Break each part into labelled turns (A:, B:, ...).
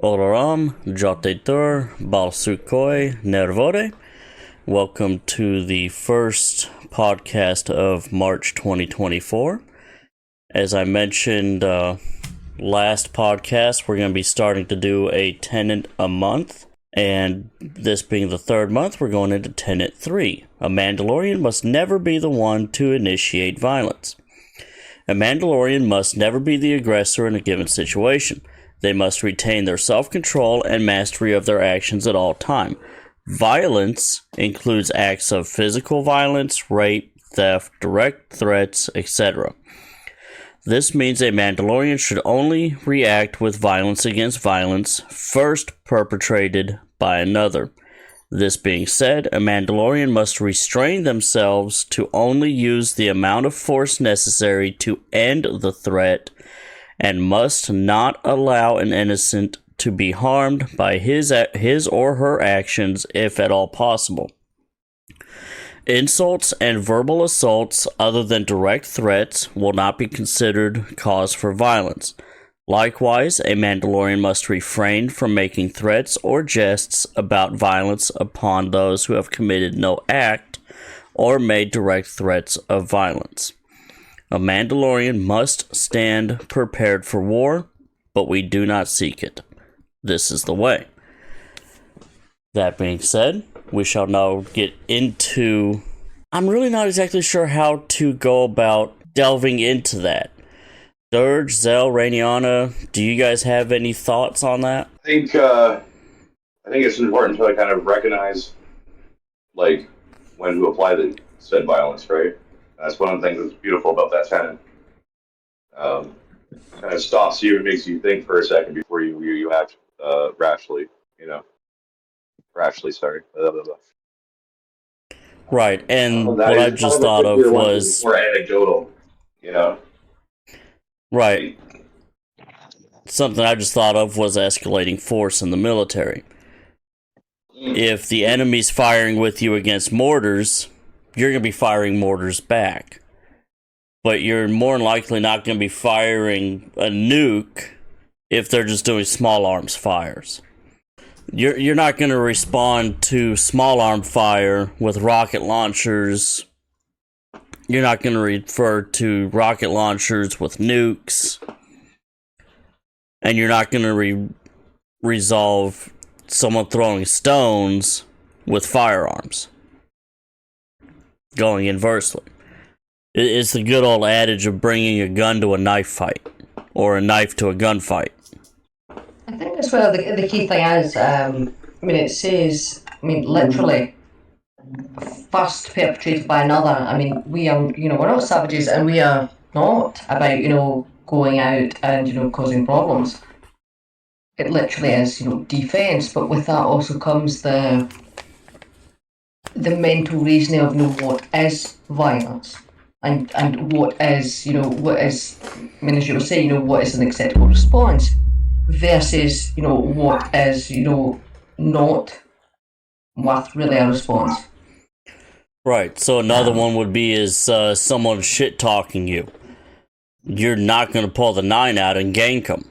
A: Oloram, Jotetur, Balsukoi, Nervore. Welcome to the first podcast of March 2024. As I mentioned last podcast, we're going to be starting to do a Tenet a month. And this being the third month, we're going into Tenet 3. A Mandalorian must never be the one to initiate violence. A Mandalorian must never be the aggressor in a given situation. They must retain their self-control and mastery of their actions at all time. Violence includes acts of physical violence, rape, theft, direct threats, etc. This means a Mandalorian should only react with violence against violence first perpetrated by another. This being said, a Mandalorian must restrain themselves to only use the amount of force necessary to end the threat and must not allow an innocent to be harmed by his or her actions if at all possible. Insults and verbal assaults other than direct threats will not be considered cause for violence. Likewise, a Mandalorian must refrain from making threats or jests about violence upon those who have committed no act or made direct threats of violence. A Mandalorian must stand prepared for war, but we do not seek it. This is the way. That being said, we shall now get into... I'm really not exactly sure how to go about delving into that. Dirge, Zell, Rainiana, do you guys have any thoughts on that?
B: I think it's important to kind of recognize when to apply the said violence, right? That's one of the things that's beautiful about that tenet. Kind of stops you and makes you think for a second before you act rashly. Sorry. Blah, blah, blah.
A: Right, and what I just thought of was
B: more anecdotal,
A: Right. Something I just thought of was escalating force in the military. If the enemy's firing with you against mortars, you're going to be firing mortars back. But you're more than likely not going to be firing a nuke if they're just doing small arms fires. You're not going to respond to small arm fire with rocket launchers. You're not going to refer to rocket launchers with nukes. And you're not going to resolve someone throwing stones with firearms. Going inversely. It's the good old adage of bringing a gun to a knife fight. Or a knife to a gunfight.
C: I think that's where the key thing is. It says, literally, first perpetrated by another. We are, we're not savages, and we are not about, going out and, causing problems. It literally is, defense, but with that also comes the mental reasoning of, what is violence, and what is, as you were saying, what is an acceptable response versus, what is, not worth really a response.
A: Right, so another one would be is someone shit-talking you. You're not going to pull the 9 out and gank them.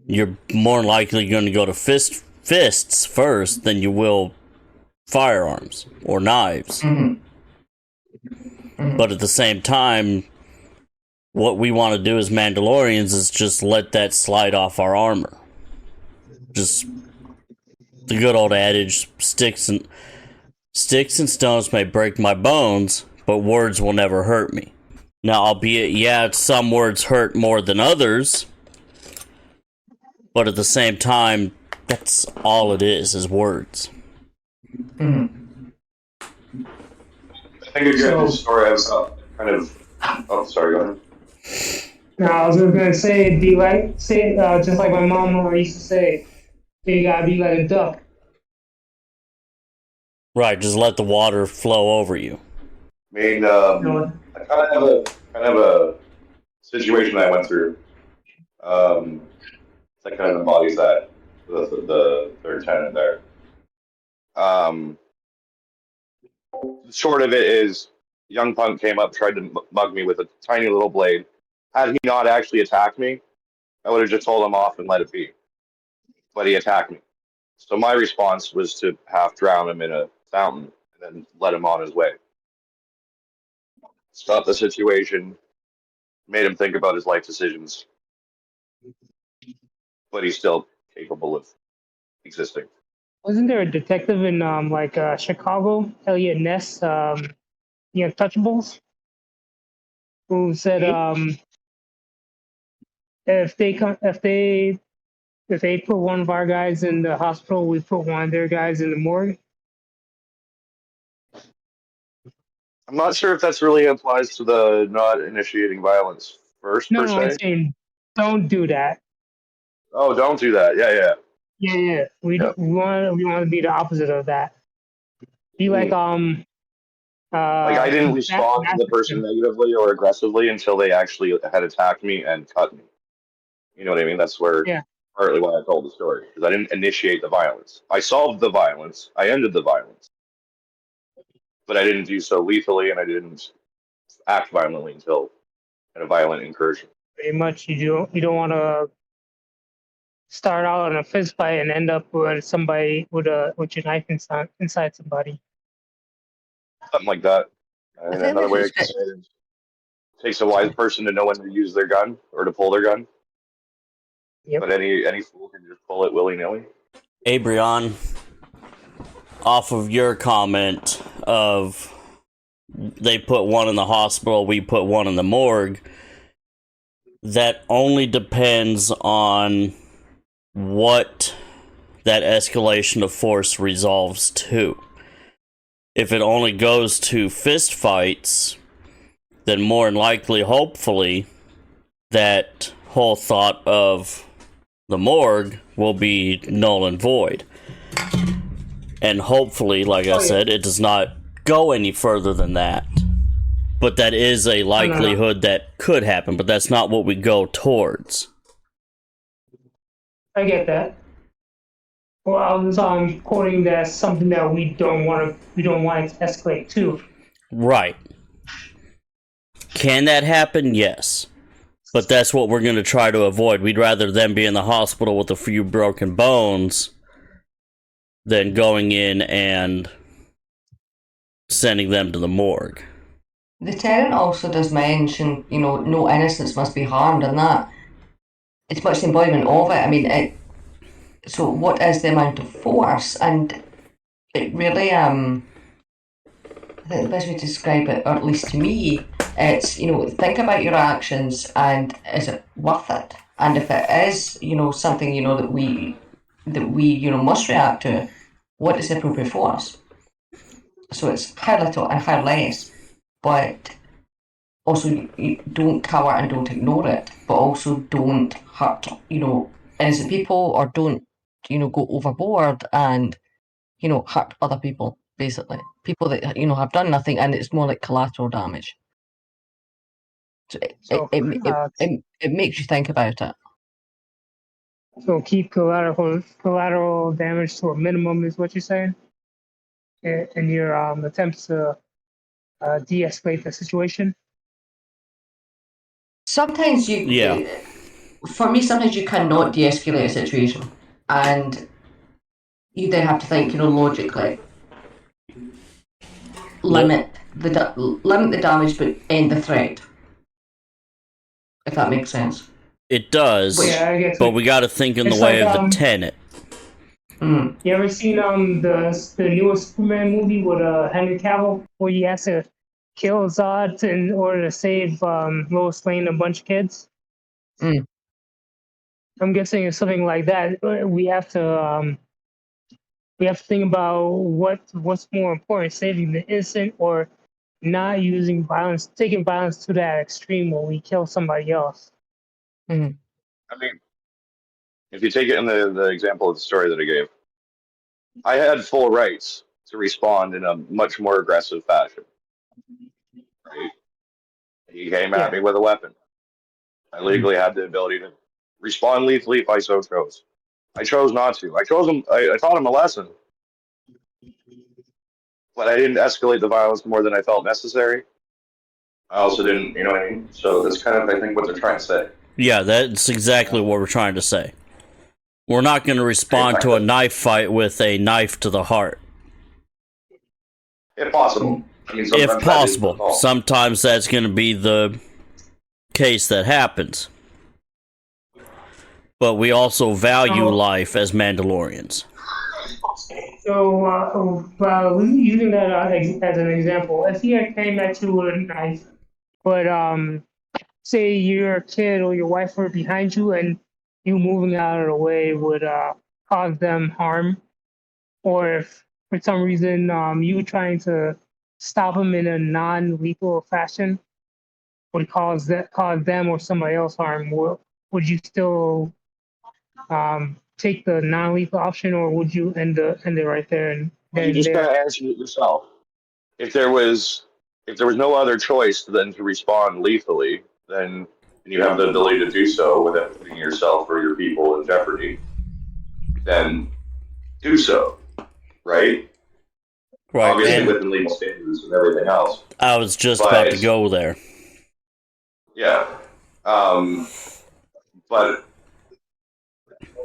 A: You're more likely going to go to fists first than you will firearms or knives.
C: Mm-hmm. Mm-hmm.
A: But at the same time, what we want to do as Mandalorians is just let that slide off our armor. Just the good old adage, sticks and stones may break my bones, but words will never hurt me. Now, albeit, some words hurt more than others, but at the same time, that's all it is words.
C: Mm-hmm.
B: I think a good story has kind of... Oh, sorry, go ahead.
D: No, I was just gonna say, just like my mom used to say, you gotta be like a duck.
A: Right, just let the water flow over you.
B: I kind of have a situation that I went through. That kind of embodies that the third tenet there. The short of it is, young punk came up, tried to mug me with a tiny little blade. Had he not actually attacked me, I would have just told him off and let it be. but he attacked me. So my response was to half drown him in a fountain and then let him on his way. Stop the situation, made him think about his life decisions, but he's still capable of existing.
D: Wasn't there a detective in Chicago, Elliot Ness, The Untouchables, who said if they put one of our guys in the hospital, we put one of their guys in the morgue.
B: I'm not sure if that's really applies to the not initiating violence first, per
D: No, I'm
B: se.
D: saying don't do that.
B: Oh, don't do that. Yeah.
D: Yeah. We want to be the opposite of that. Be like
B: Like, I didn't respond to the person
D: Masterson.
B: negatively or aggressively until they actually had attacked me and cut me. You know what I mean? That's where
D: Yeah.
B: partly why I told the story, because I didn't initiate the violence. I solved the violence. I ended the violence. But I didn't do so lethally, and I didn't act violently until in a violent incursion.
D: Pretty much, you don't want to start out in a fist fight and end up with somebody with your knife inside somebody.
B: Something like that.
C: I
B: And
C: think
B: another
C: this
B: way I
C: is
B: can say it is it takes a wise person to know when to use their gun or to pull their gun.
D: Yep.
B: But any fool can just pull it willy-nilly.
A: Abrion, off of your comment of they put one in the hospital, we put one in the morgue, that only depends on what that escalation of force resolves to. If it only goes to fist fights, then more than likely, hopefully, that whole thought of the morgue will be null and void. And hopefully, like I said, it does not go any further than that. But that is a likelihood that could happen, but that's not what we go towards.
D: I get that. Well, I was quoting that as something that we don't want it to escalate to.
A: Right. Can that happen? Yes. But that's what we're going to try to avoid. We'd rather them be in the hospital with a few broken bones than going in and sending them to the morgue.
C: The Tenet also does mention, no innocence must be harmed, and that it's much the embodiment of it. I mean, so what is the amount of force? And it really, I think the best way to describe it, or at least to me, it's, think about your actions and is it worth it? And if it is, something, that we must react to, what is the appropriate force? So it's how little and how less, but also you don't cower and don't ignore it, but also don't hurt, innocent people, or don't, go overboard and, hurt other people, basically. People that, have done nothing, and it's more like collateral damage. So it makes you think about it.
D: So keep collateral damage to a minimum is what you're saying, in your attempts to de-escalate the situation.
C: Sometimes for me, sometimes you cannot de-escalate a situation, and you then have to think, logically. Limit the damage, but end the threat. If that makes sense.
A: It does, but we got to think in the way of the Tenet.
D: You ever seen the newest Superman movie with Henry Cavill, where he has to kill Zod in order to save Lois Lane and a bunch of kids? I'm guessing it's something like that. We have to think about what's more important: saving the innocent or not using violence, taking violence to that extreme where we kill somebody else.
C: Mm-hmm.
B: I mean, if you take it in the example of the story that I gave, I had full rights to respond in a much more aggressive fashion. Right? He came at me with a weapon. I legally had the ability to respond lethally if I so chose. I chose not to. I taught him a lesson. But I didn't escalate the violence more than I felt necessary. I also didn't, you know what I mean? So that's kind of, I think, what they're trying to say.
A: Yeah, that's exactly what we're trying to say. We're not going to respond to a knife fight with a knife to the heart.
B: If possible. I mean,
A: If
B: sometimes that is
A: possible.
B: the call.
A: Sometimes that's going to be the case that happens. But we also value life as Mandalorians.
D: So, using that as an example, if he had came at you with a knife, but say your kid or your wife were behind you and you moving out of the way would cause them harm, or if for some reason you trying to stop them in a non-lethal fashion would cause them or somebody else harm, would you still take the non-lethal option, or would you end it right there and
B: You
D: then
B: just
D: there?
B: gotta answer it yourself. If there was no other choice than to respond lethally, then you have the ability to do so without putting yourself or your people in jeopardy, then do so, right?
A: Right.
B: Obviously
A: And
B: within legal standards and everything else.
A: I was just about to go there.
B: Yeah. But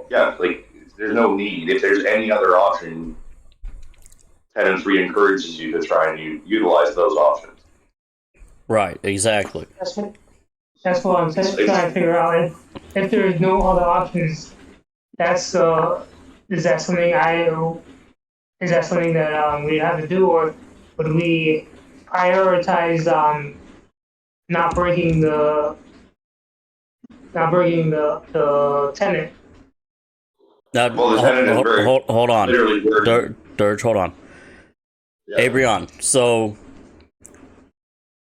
B: yeah, like there's no need. If there's any other option, Tenet 3 encourages you to try and utilize those options.
A: Right, exactly.
D: That's what I'm trying to figure out. If there's no other options, is that something that we have to do, or would we prioritize not breaking the tenant?
A: Now,
B: Well, the Tenet is very
A: hold on.
B: literally very-
A: Dirge, hold on.
B: Yeah.
A: Abrion, so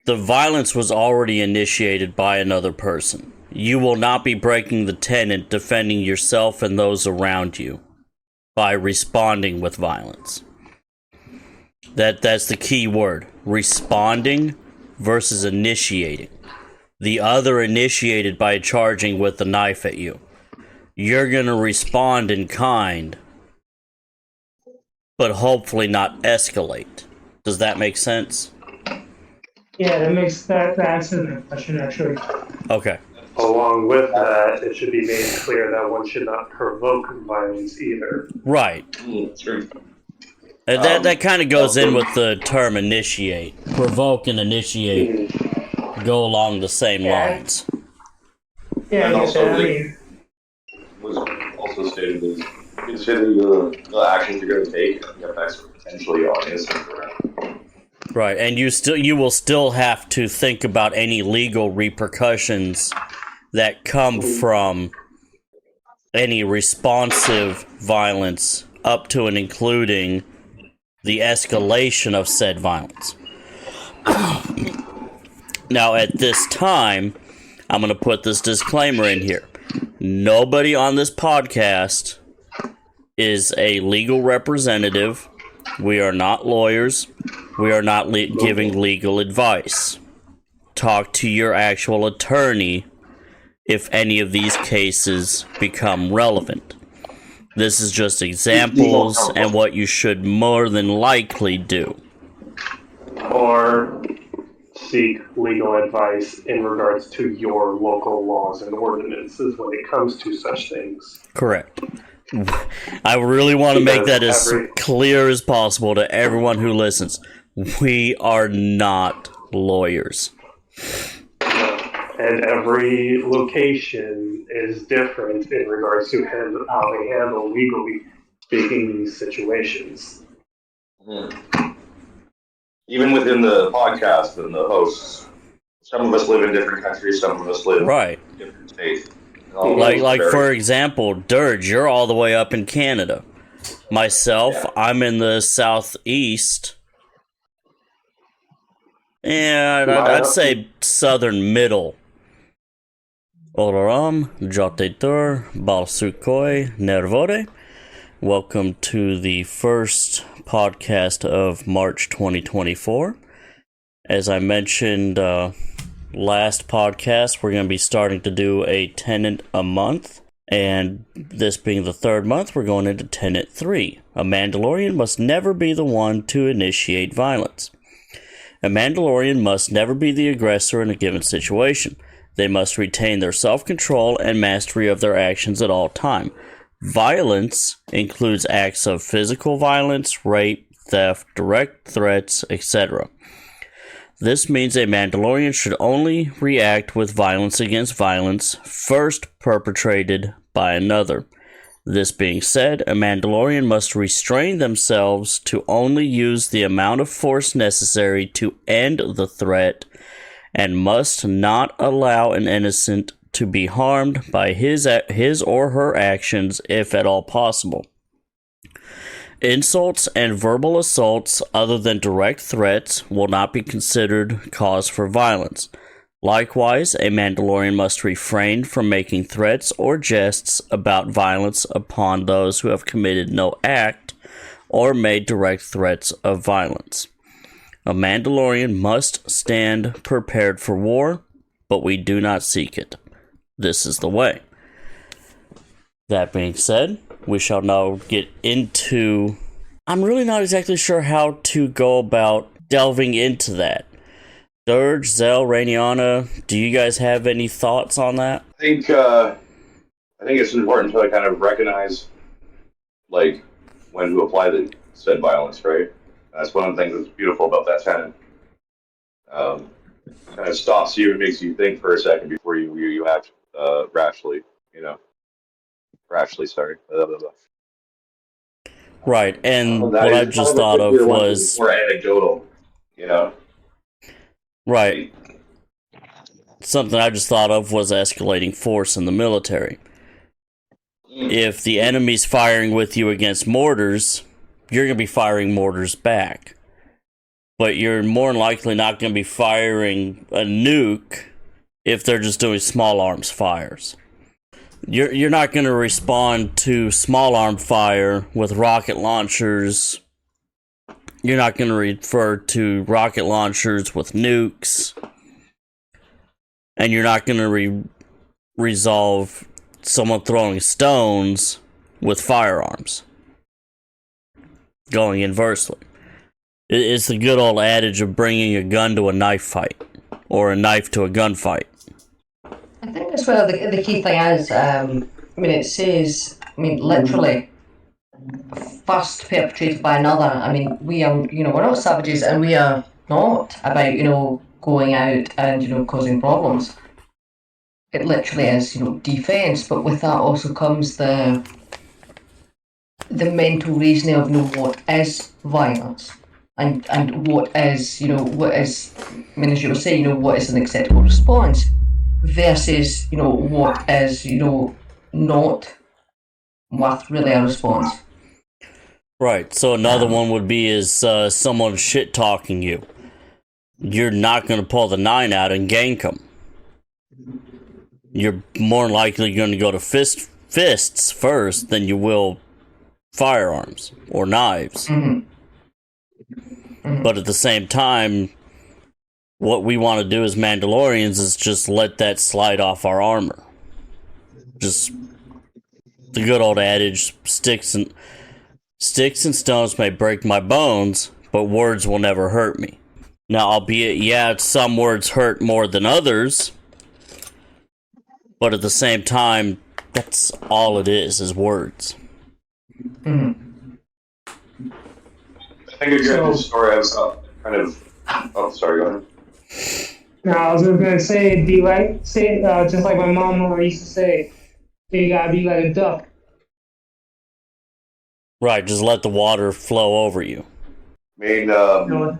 A: the violence was already initiated by another person. You will not be breaking the tenant defending yourself and those around you by responding with violence. That's the key word. Responding versus initiating. The other initiated by charging with the knife at you. You're going to respond in kind, but hopefully not escalate. Does that make sense?
D: Yeah, that answers the question actually.
A: Okay.
E: Along with that, it should be made clear that one should not provoke violence either.
A: Right.
B: True.
A: That kind of goes in with the term initiate. Provoke and initiate go along the same lines.
D: Yeah,
B: And
D: I get
B: also,
D: that. I
B: like,
D: mean,
B: was also stated is consider the actions you're going to take and the effects potentially on innocent around.
A: Right, and you will still have to think about any legal repercussions that come from any responsive violence up to and including the escalation of said violence. Now, at this time, I'm going to put this disclaimer in here. Nobody on this podcast is a legal representative. We are not lawyers. We are not giving legal advice. Talk to your actual attorney if any of these cases become relevant. This is just examples and what you should more than likely do.
E: Or seek legal advice in regards to your local laws and ordinances when it comes to such things.
A: Correct. I really want to make that as clear as possible to everyone who listens. We are not lawyers.
E: And every location is different in regards to how they handle legally speaking these situations.
B: Even within the podcast and the hosts, some of us live in different countries, some of us live in different states.
A: Like for example, Dirge, you're all the way up in Canada. Myself, I'm in the southeast. And I'd say southern middle. Oloram, Jotetur, Balsukoi, Nervore. Welcome to the first podcast of March 2024. As I mentioned last podcast, we're going to be starting to do a Tenet a month. And this being the third month, we're going into Tenet 3. A Mandalorian must never be the one to initiate violence. A Mandalorian must never be the aggressor in a given situation. They must retain their self-control and mastery of their actions at all time. Violence includes acts of physical violence, rape, theft, direct threats, etc. This means a Mandalorian should only react with violence against violence first perpetrated by another. This being said, a Mandalorian must restrain themselves to only use the amount of force necessary to end the threat and must not allow an innocent to be harmed by his or her actions if at all possible. Insults and verbal assaults other than direct threats will not be considered cause for violence. Likewise, a Mandalorian must refrain from making threats or jests about violence upon those who have committed no act or made direct threats of violence. A Mandalorian must stand prepared for war, but we do not seek it. This is the way. That being said, we shall now get into... I'm really not exactly sure how to go about delving into that. Dirge, Zell, Rainiana, do you guys have any thoughts on that?
B: I think it's important to kind of recognize like when to apply the said violence, right? That's one of the things that's beautiful about that Tenet. Kind of stops you and makes you think for a second before you act rashly, sorry. Blah, blah, blah.
A: Right, and
B: That
A: what I
B: is
A: just
B: kind
A: thought of was...
B: more anecdotal,
A: Right. Something I just thought of was escalating force in the military. If the enemy's firing with you against mortars, you're going to be firing mortars back. But you're more than likely not going to be firing a nuke if they're just doing small arms fires. You're not going to respond to small arm fire with rocket launchers. You're not going to refer to rocket launchers with nukes. And you're not going to resolve someone throwing stones with firearms. Going inversely. It's the good old adage of bringing a gun to a knife fight. Or a knife to a gunfight.
C: I think as well the key thing is, it says, literally, first perpetrated by another. We are, we're not savages, and we are not about, going out and, causing problems. It literally is, defense, but with that also comes the mental reasoning of, what is violence, and what is, as you were saying, what is an acceptable response versus, what is, not worth really a response.
A: Right, so another one would be is someone shit-talking you. You're not going to pull the 9 out and gank them. You're more likely going to go to fists first than you will firearms or knives.
C: Mm-hmm. Mm-hmm.
A: But at the same time, what we want to do as Mandalorians is just let that slide off our armor. Just the good old adage, sticks and stones may break my bones, but words will never hurt me. Now, albeit, some words hurt more than others, but at the same time, that's all it is words.
C: Mm-hmm.
B: I think a good story has kind of... Oh, sorry, go ahead.
D: No, I was just gonna say, just like my mom used to say, you gotta be like a duck.
A: Right, just let the water flow over you.
B: I kind of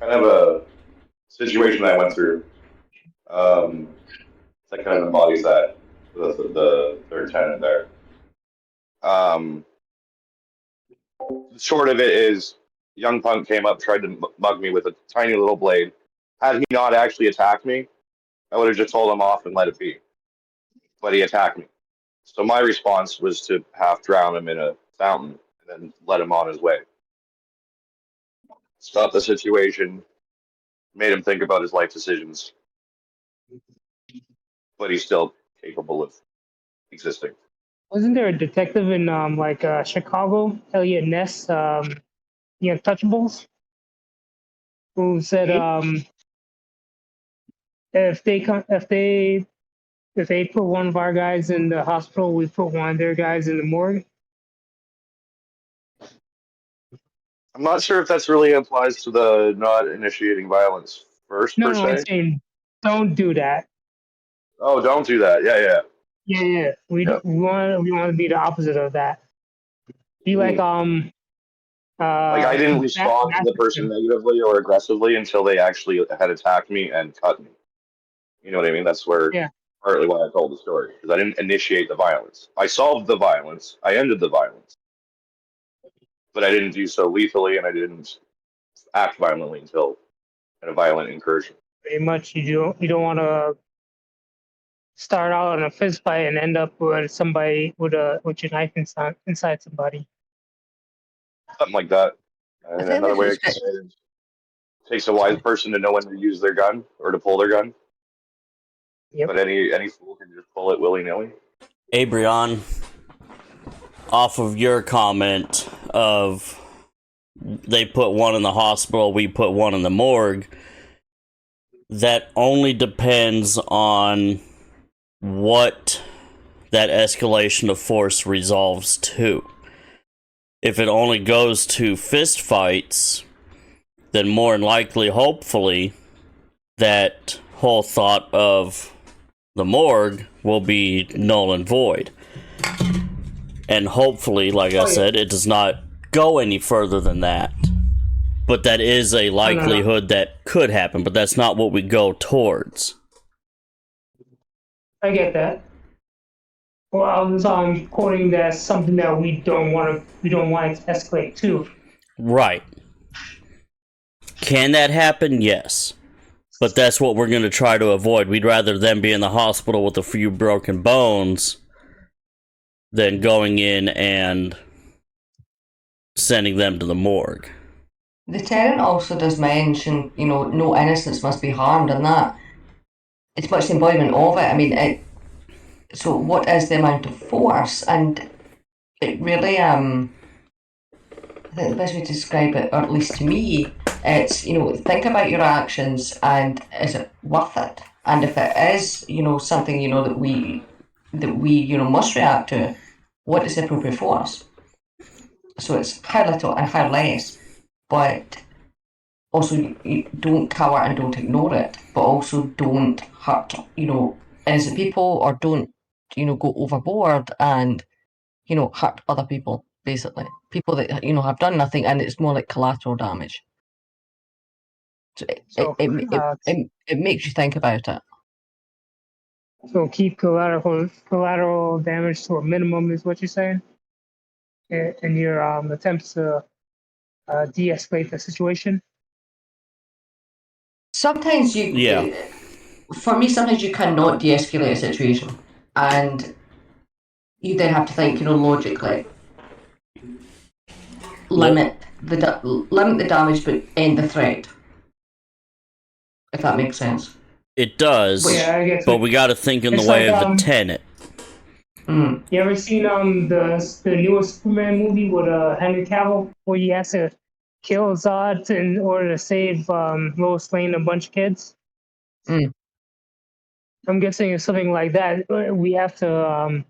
B: have a situation that I went through. That kind of embodies that the third Tenet there. The short of it is, young punk came up, tried to mug me with a tiny little blade. Had he not actually attacked me, I would have just told him off and let it be. But he attacked me. So my response was to half drown him in a fountain and then let him on his way. Stop the situation, made him think about his life decisions. But he's still capable of existing.
D: Wasn't there a detective in Chicago, Elliot Ness, Untouchables, who said if they if they put one of our guys in the hospital, we put one of their guys in the morgue.
B: I'm not sure if that's really applies to the not initiating violence first per
D: No, I'm
B: se.
D: saying don't do that.
B: Oh, don't do that. Yeah.
D: Yeah. We
B: Yeah.
D: want to be the opposite of that. Be like
B: Like I didn't respond to the person
D: masochist.
B: negatively or aggressively until they actually had attacked me and cut me. You know what I mean? That's where
D: Yeah.
B: partly why I told the story, because I didn't initiate the violence. I solved the violence. I ended the violence, but I didn't do so lethally, and I didn't act violently until at a violent incursion.
D: Pretty much, you don't want to start out in a fist fight and end up with somebody with your knife inside somebody.
B: Something like that.
C: I
B: And
C: think
B: another
C: this
B: way I
C: is
B: could say it is, it takes a wise person to know when to use their gun or to pull their gun.
D: Yep.
B: But any fool can just pull it willy nilly.
A: Abrion, off of your comment of they put one in the hospital, we put one in the morgue, that only depends on what that escalation of force resolves to. If it only goes to fist fights, then more than likely, hopefully, that whole thought of the morgue will be null and void. And hopefully, like I said, it does not go any further than that. But that is a likelihood that could happen, but that's not what we go towards.
D: I get that. Well, I was quoting that as something that we don't want it to escalate to.
A: Right. Can that happen? Yes. But that's what we're going to try to avoid. We'd rather them be in the hospital with a few broken bones than going in and sending them to the morgue.
C: The Tenet also does mention, no innocence must be harmed, and that it's much the embodiment of it. I mean, so what is the amount of force? And it really, I think the best way to describe it, or at least to me, it's, think about your actions and is it worth it? And if it is, something, that we must react to, what is the appropriate force? So it's how little and how less, but also you don't cower and don't ignore it, but also don't hurt, innocent people, or don't, go overboard and, hurt other people, basically. People that, have done nothing, and it's more like collateral damage. So it makes you think about it.
D: So keep collateral damage to a minimum is what you're saying, in your attempts to de-escalate the situation.
C: Sometimes for me, sometimes you cannot de-escalate a situation, and you then have to think, logically. Limit the damage, but end the threat. If that makes sense.
A: It does, but we got to think in the way of the Tenet.
D: You ever seen the newest Superman movie with Henry Cavill, where he has to kill Zod in order to save Lois Lane and a bunch of kids? I'm guessing it's something like that. We have to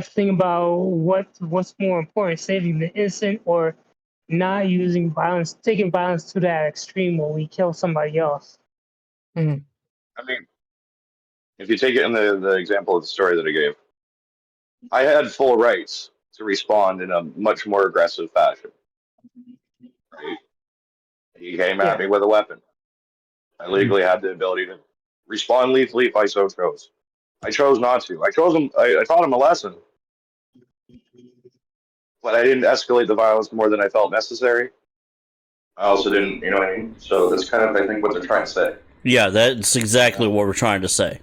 D: think about what's more important: saving the innocent or not using violence, taking violence to that extreme where we kill somebody else.
B: I mean, if you take it in the example of the story that I gave, I had full rights to respond in a much more aggressive fashion. Right? He came at me with a weapon. I legally had the ability to respond lethally if I so chose. I chose not to. I taught him a lesson, but I didn't escalate the violence more than I felt necessary. I also didn't, you know what I mean? So that's kind of, I think, what they're trying to say.
A: Yeah, that's exactly what we're trying to say.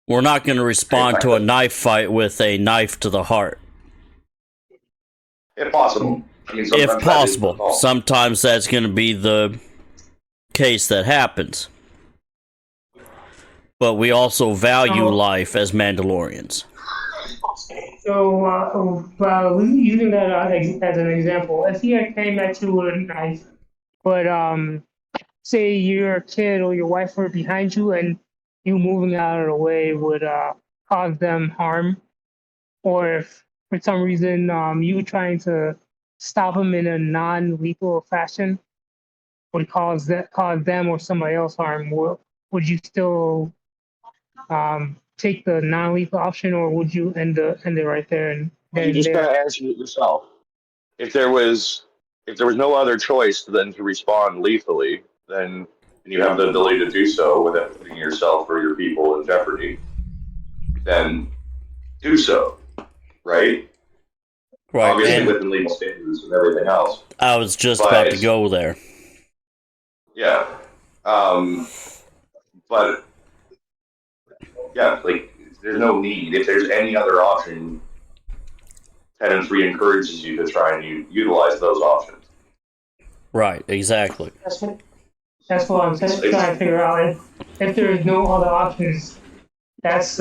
A: We're not going to respond to a knife fight with a knife to the heart.
B: If possible.
A: If possible. Sometimes that's going to be the case that happens. But we also value life as Mandalorians.
D: So, using that as an example, if he came at you with a knife, but say your kid or your wife were behind you and you moving out of the way would cause them harm, or if for some reason you trying to stop them in a non-lethal fashion would cause them or somebody else harm, would you still take the non-lethal option, or would you end it right there and
B: Well, you
D: then
B: just
D: there?
B: gotta answer it yourself. If there was no other choice than to respond lethally, then you have the ability to do so without putting yourself or your people in jeopardy, then do so, right?
A: Right.
B: Obviously,
A: And
B: within legal standards and everything else.
A: I was just about to
B: But
A: go there.
B: yeah, but yeah, like there's no need. If there's any other option, Tenet 3 encourages you to try and utilize those options.
A: Right, exactly.
D: That's what I'm trying to figure out. If there's no other options, that's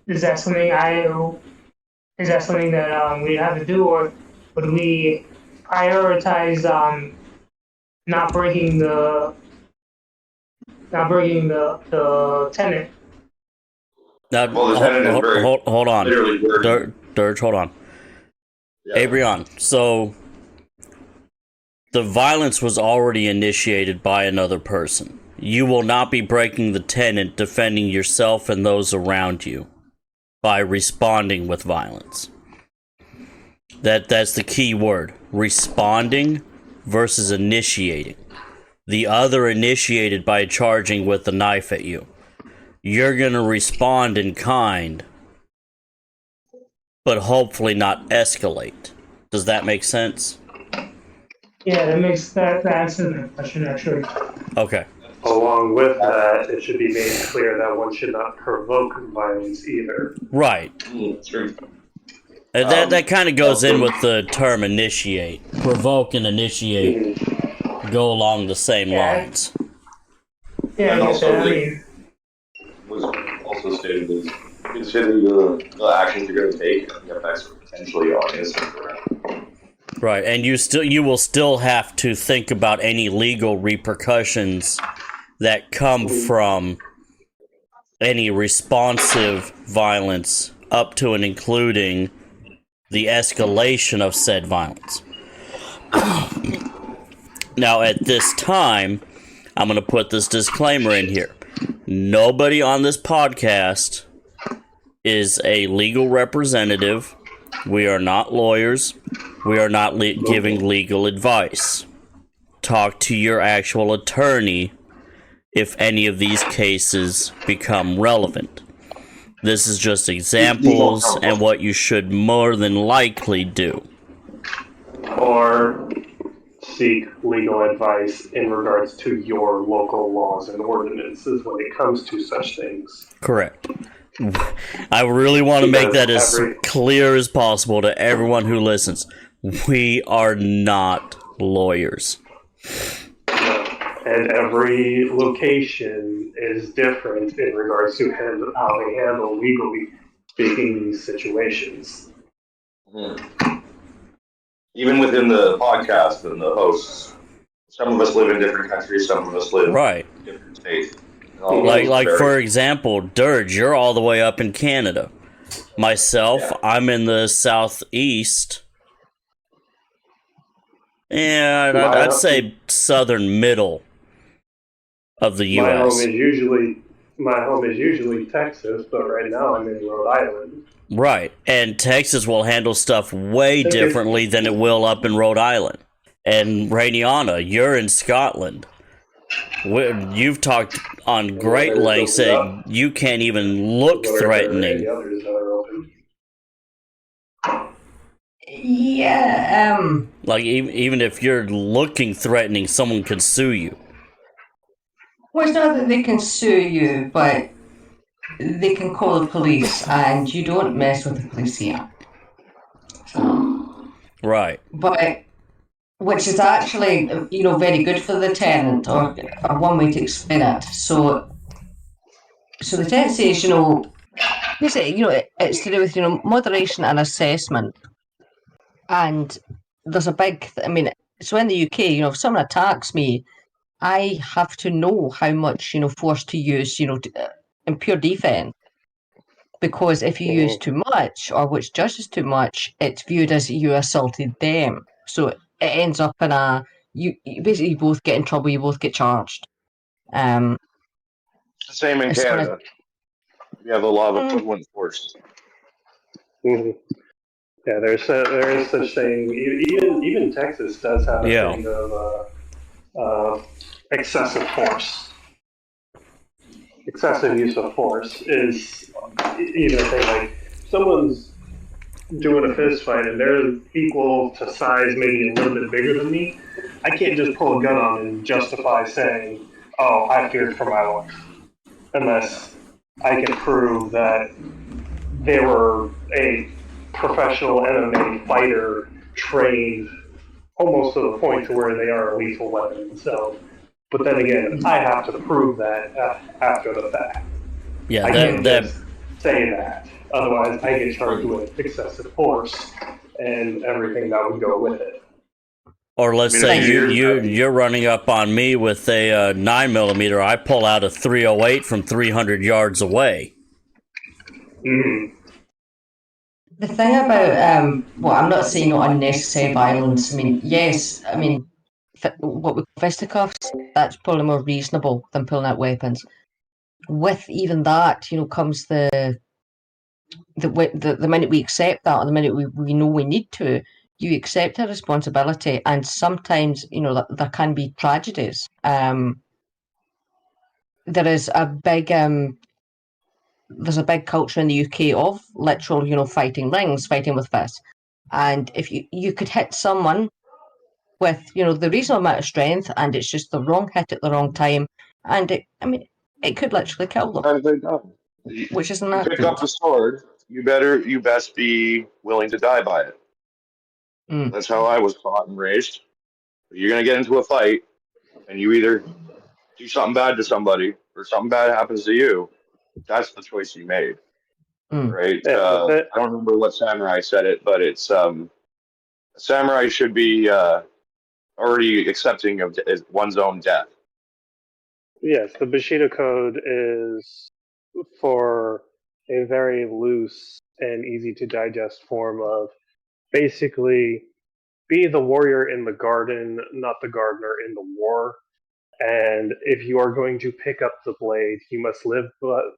D: is that something that we have to do, or would we prioritize not breaking the tenant?
A: Now,
B: Well, the Tenet is very
A: hold on.
B: literally very,
A: Dirge, hold on.
B: yeah.
A: Abrion, so the violence was already initiated by another person. You will not be breaking the tenant defending yourself and those around you by responding with violence. That's the key word. Responding versus initiating. The other initiated by charging with the knife at you. You're going to respond in kind, but hopefully not escalate. Does that make sense?
D: Yeah, that answers the question actually.
A: Okay.
E: Along with that, it should be made clear that one should not provoke violence either.
A: Right.
B: True.
A: That kind of goes in with the term initiate. Provoke and initiate go along the same lines.
D: Yeah,
B: And
D: I get
B: also,
D: that. I
B: like,
D: mean,
B: was also stated is consider the actions you're going to take and the effects potentially on innocent around.
A: Right, and you will still have to think about any legal repercussions that come from any responsive violence up to and including the escalation of said violence. Now, at this time, I'm going to put this disclaimer in here. Nobody on this podcast is a legal representative. We are not lawyers. We are not giving legal advice. Talk to your actual attorney if any of these cases become relevant. This is just examples and what you should more than likely do.
E: Or seek legal advice in regards to your local laws and ordinances when it comes to such things.
A: Correct. I really want to make that as clear as possible to everyone who listens. We are not lawyers.
E: And every location is different in regards to how they handle legally speaking these situations.
B: Even within the podcast and the hosts, some of us live in different countries, some of us live in different states.
A: Like for example, Dirge, you're all the way up in Canada. Myself, I'm in the southeast. Yeah, I'd say southern middle of the U.S.
E: My home is usually Texas, but right now I'm in Rhode Island.
A: Right, and Texas will handle stuff way differently than it will up in Rhode Island. And Rainiana, you're in Scotland. You've talked on great lengths that you can't even look threatening.
C: Yeah,
A: Like, even if you're looking threatening, someone could sue you.
C: well, it's not that they can sue you, but they can call the police, and you don't mess with the police here.
A: Right.
C: But, which is actually, very good for the tenant, or one way to explain it. So the tenant says, basically, it's to do with, moderation and assessment. And there's a big, so in the UK, if someone attacks me, I have to know how much, force to use, in pure defense. Because if you use too much, or which judges too much, it's viewed as you assaulted them. So it ends up in you basically both get in trouble, you both get charged.
B: The same in Canada. You have a law of equivalent force.
E: Mm-hmm. Yeah, there is such thing. Even Texas does have a thing of excessive force. Excessive use of force is even a thing. Like someone's doing a fist fight and they're equal to size, maybe a little bit bigger than me. I can't just pull a gun on and justify saying, "Oh, I feared for my life," unless I can prove that they were a professional MMA fighter trained almost to the point to where they are a lethal weapon themselves. But then again, I have to prove that after the fact.
A: Yeah,
E: I can't just say that. Otherwise, I get charged with excessive force and everything that would go with it.
A: Or let's say you're running up on me with a 9mm. I pull out a 308 from 300 yards away.
E: Mm-hmm.
C: The thing about, well, I'm not saying no unnecessary violence. I mean, yes, I mean, what we call fisticuffs, that's probably more reasonable than pulling out weapons. With even that, comes the minute we accept that, or the minute we know we need to, you accept a responsibility, and sometimes, there can be tragedies. There is a big there's a big culture in the UK of literal, fighting rings, fighting with fists. And if you could hit someone with, the reasonable amount of strength, and it's just the wrong hit at the wrong time, and it could literally kill them. Which isn't that
B: pick up the sword, you best be willing to die by it. That's how I was taught and raised. You're gonna get into a fight, and you either do something bad to somebody or something bad happens to you. That's the choice you made, right? I don't remember what samurai said it, but it's a samurai should be already accepting of one's own death.
E: Yes, the Bushido Code is for a very loose and easy to digest form of basically be the warrior in the garden, not the gardener in the war. And if you are going to pick up the blade, you must live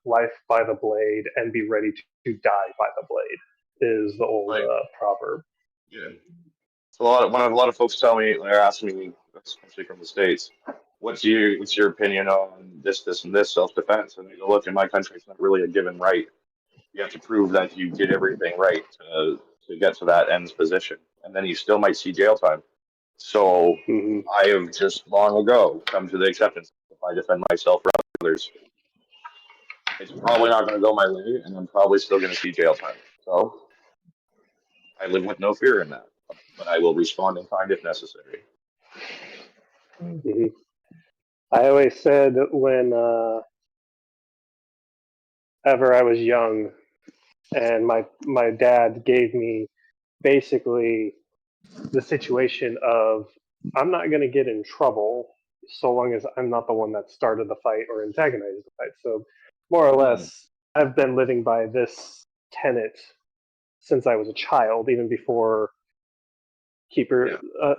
E: life by the blade and be ready to die by the blade, is the old proverb.
B: Yeah. So a lot of folks tell me, they're asking me, especially from the States, what's your opinion on this, and this self-defense? And I go, look, in my country, it's not really a given right. You have to prove that you did everything right to get to that ends position. And then you still might see jail time. So I have just long ago come to the acceptance if I defend myself or others, it's probably not going to go my way, and I'm probably still going to see jail time. So I live with no fear in that, but I will respond in kind if necessary.
E: Mm-hmm. I always said when ever I was young, and my dad gave me basically the situation of I'm not going to get in trouble so long as I'm not the one that started the fight or antagonized the fight. So more or less, I've been living by this tenet since I was a child, even before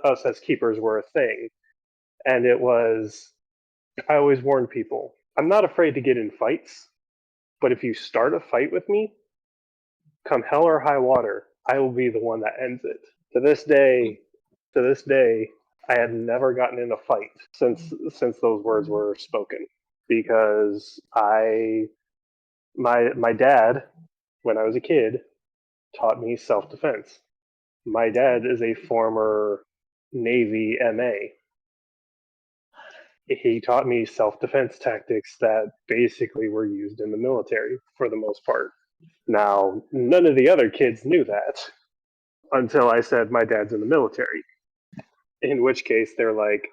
E: us as keepers were a thing. And it was, I always warn people, I'm not afraid to get in fights, but if you start a fight with me, come hell or high water, I will be the one that ends it. To this day, I had never gotten in a fight since those words were spoken, because my dad, when I was a kid, taught me self-defense. My dad is a former Navy MA. He taught me self-defense tactics that basically were used in the military for the most part. Now, none of the other kids knew that until I said my dad's in the military. In which case, they're like,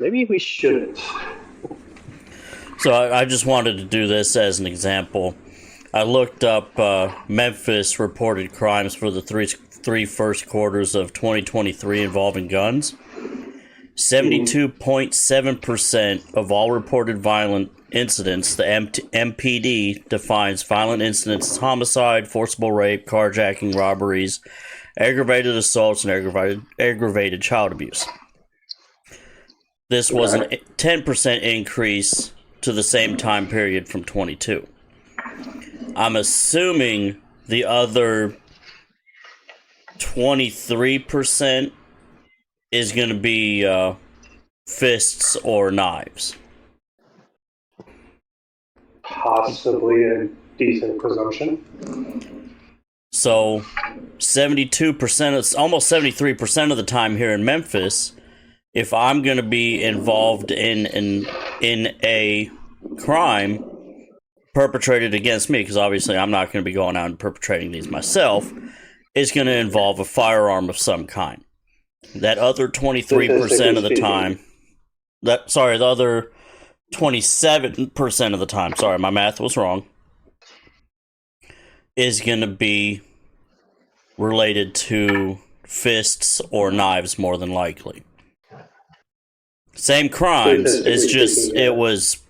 E: maybe we shouldn't.
A: So I just wanted to do this as an example. I looked up Memphis reported crimes for the three first quarters of 2023 involving guns. 72.7% of all reported violent incidents, the MPD defines violent incidents as homicide, forcible rape, carjacking, robberies, aggravated assaults, and aggravated child abuse. This was a 10% increase to the same time period from 22. I'm assuming the other 23% is going to be fists or knives.
E: Possibly a decent presumption.
A: So 72%, almost 73% of the time here in Memphis, if I'm going to be involved in a crime perpetrated against me, because obviously I'm not going to be going out and perpetrating these myself, it's going to involve a firearm of some kind. That other 23% of the time, the other 27% of the time, sorry, my math was wrong, is going to be related to fists or knives more than likely. Same crimes, it's just, it was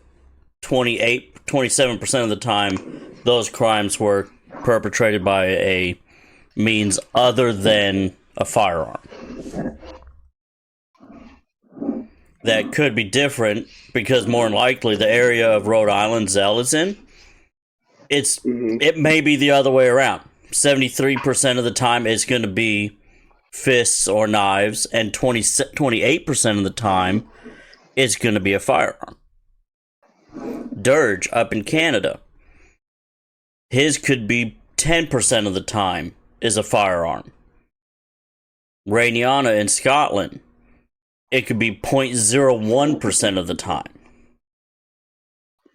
A: 27% of the time, those crimes were perpetrated by a means other than a firearm. That could be different because more than likely the area of Rhode Island Zell is in, it may be the other way around. 73% of the time it's going to be fists or knives, and 28% of the time it's going to be a firearm. Dirge up in Canada, his could be 10% of the time is a firearm. Rainiana in Scotland, it could be 0.01% of the time.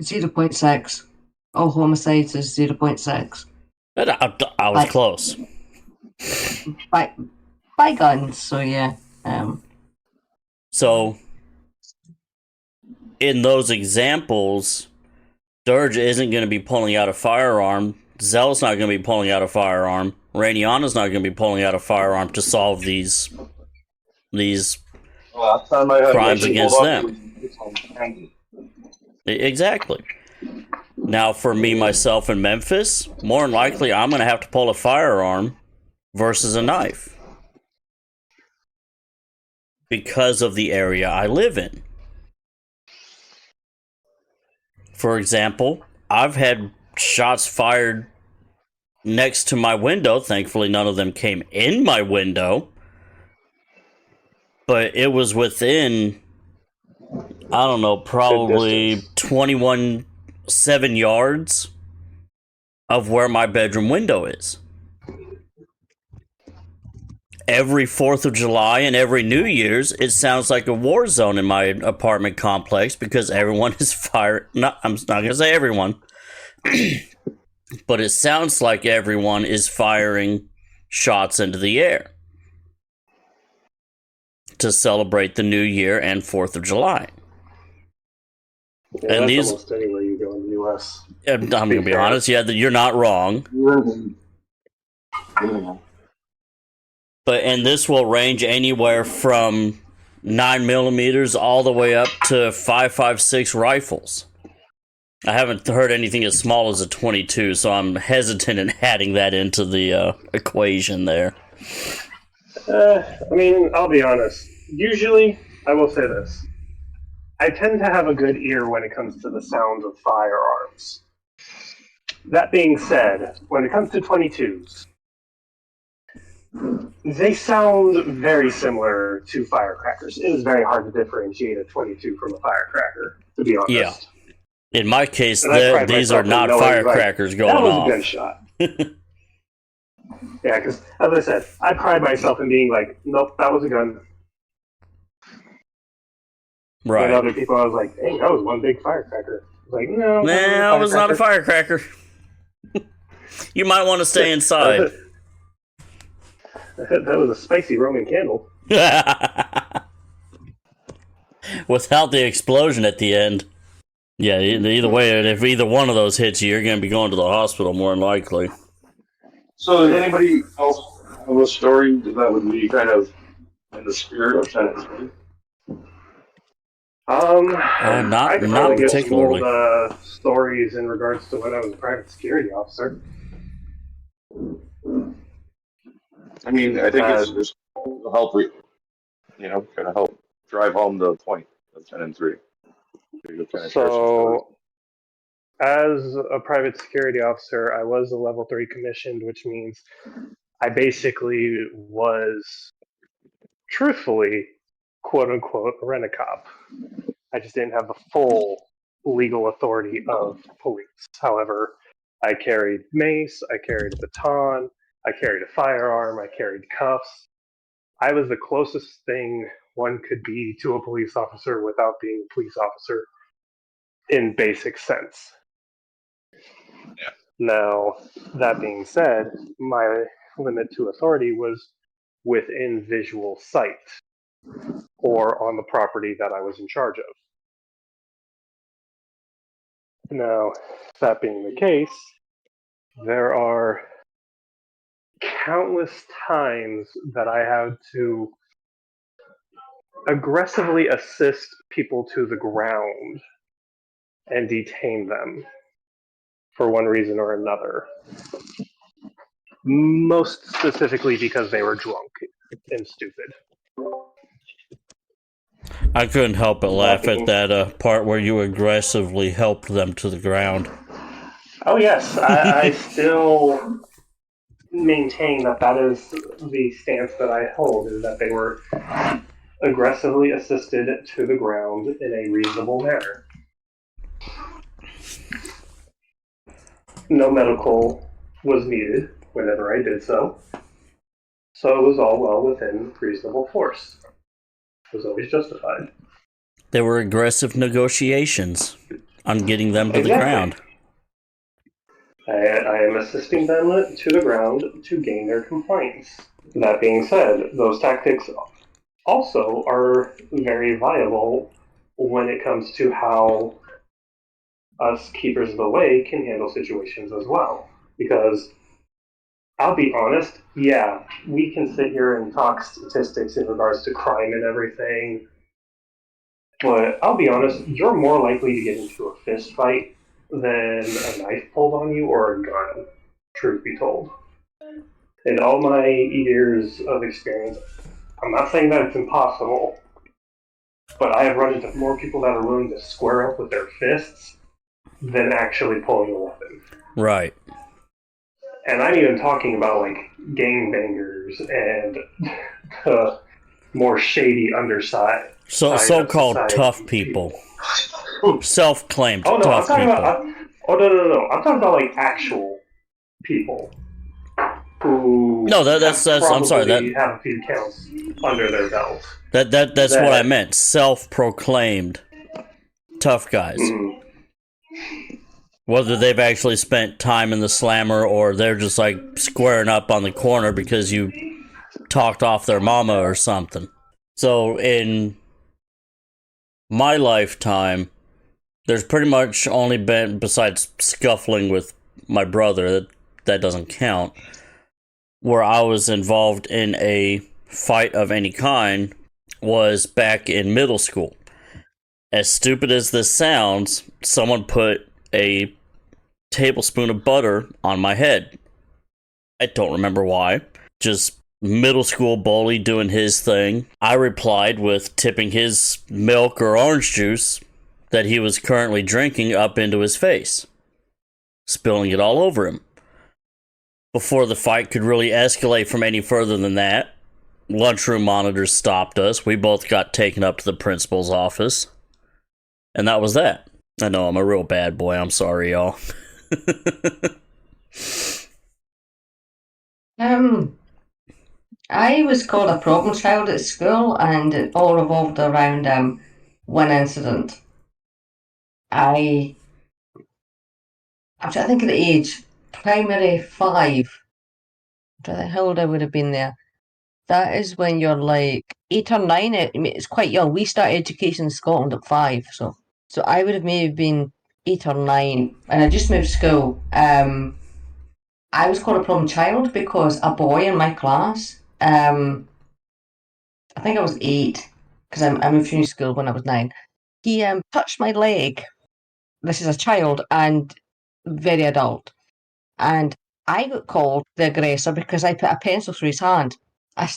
C: 0.6. All homicides is 0.6.
A: I was close.
C: By guns, so yeah.
A: So, in those examples, Dirge isn't going to be pulling out a firearm. Zell's not going to be pulling out a firearm. Rainiana's not going to be pulling out a firearm to solve these crimes against them. Exactly. Now, for me, myself, in Memphis, more than likely, I'm going to have to pull a firearm versus a knife because of the area I live in. For example, I've had shots fired next to my window. Thankfully, none of them came in my window. But it was within, I don't know, probably 7 yards of where my bedroom window is. Every 4th of July and every New Year's, it sounds like a war zone in my apartment complex because everyone is firing. I'm not going to say everyone, but it sounds like everyone is firing shots into the air to celebrate the New Year and 4th of July.
E: Yeah, and these, almost anywhere you go in the U.S.
A: I'm going to be honest, yeah, you're not wrong. And this will range anywhere from 9mm all the way up to 5.56 rifles. I haven't heard anything as small as a .22, so I'm hesitant in adding that into the equation there.
E: I mean, I'll be honest. Usually, I will say this. I tend to have a good ear when it comes to the sound of firearms. That being said, when it comes to .22s, they sound very similar to firecrackers. It is very hard to differentiate a .22 from a firecracker, to be honest.
A: Yeah. In my case, these are not firecrackers going off. That was a
E: gunshot. Yeah, because, as I said, I pride myself in being like, nope, that was a gun.
A: Right.
E: And other people, I was like, hey, that was one big firecracker. Like, no.
A: That was not a firecracker. You might want to stay inside.
E: That was a spicy Roman candle.
A: Without the explosion at the end. Yeah, either way, if either one of those hits you, you're going to be going to the hospital more than likely.
B: So does anybody else have a story that would be kind of in the spirit of Tenet?
E: I
A: Not
E: could probably give some
A: particularly.
E: old stories in regards to when I was a private security officer.
B: I mean, I think
E: Uh,
B: it's to help, kind of help drive home the point of 10 and 3. You kind of share some stories.
E: so, as a private security officer, I was a level 3 commissioned, which means I basically was, truthfully, quote unquote, rent-a-cop. I just didn't have the full legal authority of police. However, I carried mace, I carried a baton, I carried a firearm, I carried cuffs. I was the closest thing one could be to a police officer without being a police officer in basic sense.
B: Yeah.
E: Now, that being said, my limit to authority was within visual sight or on the property that I was in charge of. Now, that being the case, there are countless times that I had to aggressively assist people to the ground and detain them for one reason or another. Most specifically because they were drunk and stupid.
A: I couldn't help but laugh at
E: Nothing.
A: that part where you aggressively helped them to the ground.
E: Oh yes, I still maintain that is the stance that I hold, is that they were aggressively assisted to the ground in a reasonable manner. No medical was needed whenever I did so. So it was all well within reasonable force. It was always justified.
A: There were aggressive negotiations on getting them to the ground.
E: I am assisting them to the ground to gain their compliance. That being said, those tactics also are very viable when it comes to how us keepers of the way can handle situations as well. Because I'll be honest, yeah, we can sit here and talk statistics in regards to crime and everything, but I'll be honest, you're more likely to get into a fist fight than a knife pulled on you or a gun, truth be told. In all my years of experience, I'm not saying that it's impossible, but I have run into more people that are willing to square up with their fists than actually pulling a weapon.
A: Right.
E: And I'm even talking about like gangbangers and more shady underside.
A: So-called tough people. Self-claimed
E: tough
A: people.
E: No. I'm talking about like actual people who
A: that's I'm sorry, that
E: have a few counts under their belt.
A: That's what I meant. Self-proclaimed tough guys.
E: Mm-hmm.
A: Whether they've actually spent time in the slammer or they're just like squaring up on the corner because you talked off their mama or something. So in my lifetime, there's pretty much only been, besides scuffling with my brother, that doesn't count, where I was involved in a fight of any kind was back in middle school. As stupid as this sounds, someone put a tablespoon of butter on my head. I don't remember why. Just middle school bully doing his thing. I replied with tipping his milk or orange juice that he was currently drinking up into his face, spilling it all over him. Before the fight could really escalate from any further than that, lunchroom monitors stopped us. We both got taken up to the principal's office. And that was that. I know, I'm a real bad boy. I'm sorry, y'all.
C: I was called a problem child at school, and it all revolved around one incident. I'm trying to think of the age. Primary 5. How old I would have been there. That is when you're like 8 or 9. I mean, it's quite young. We start education in Scotland at 5, so I would have maybe been 8 or 9, and I just moved school. I was called a problem child because a boy in my class, I think I was 8, because I moved to new school when I was 9. he touched my leg. This is a child and very adult. And I got called the aggressor because I put a pencil through his hand. I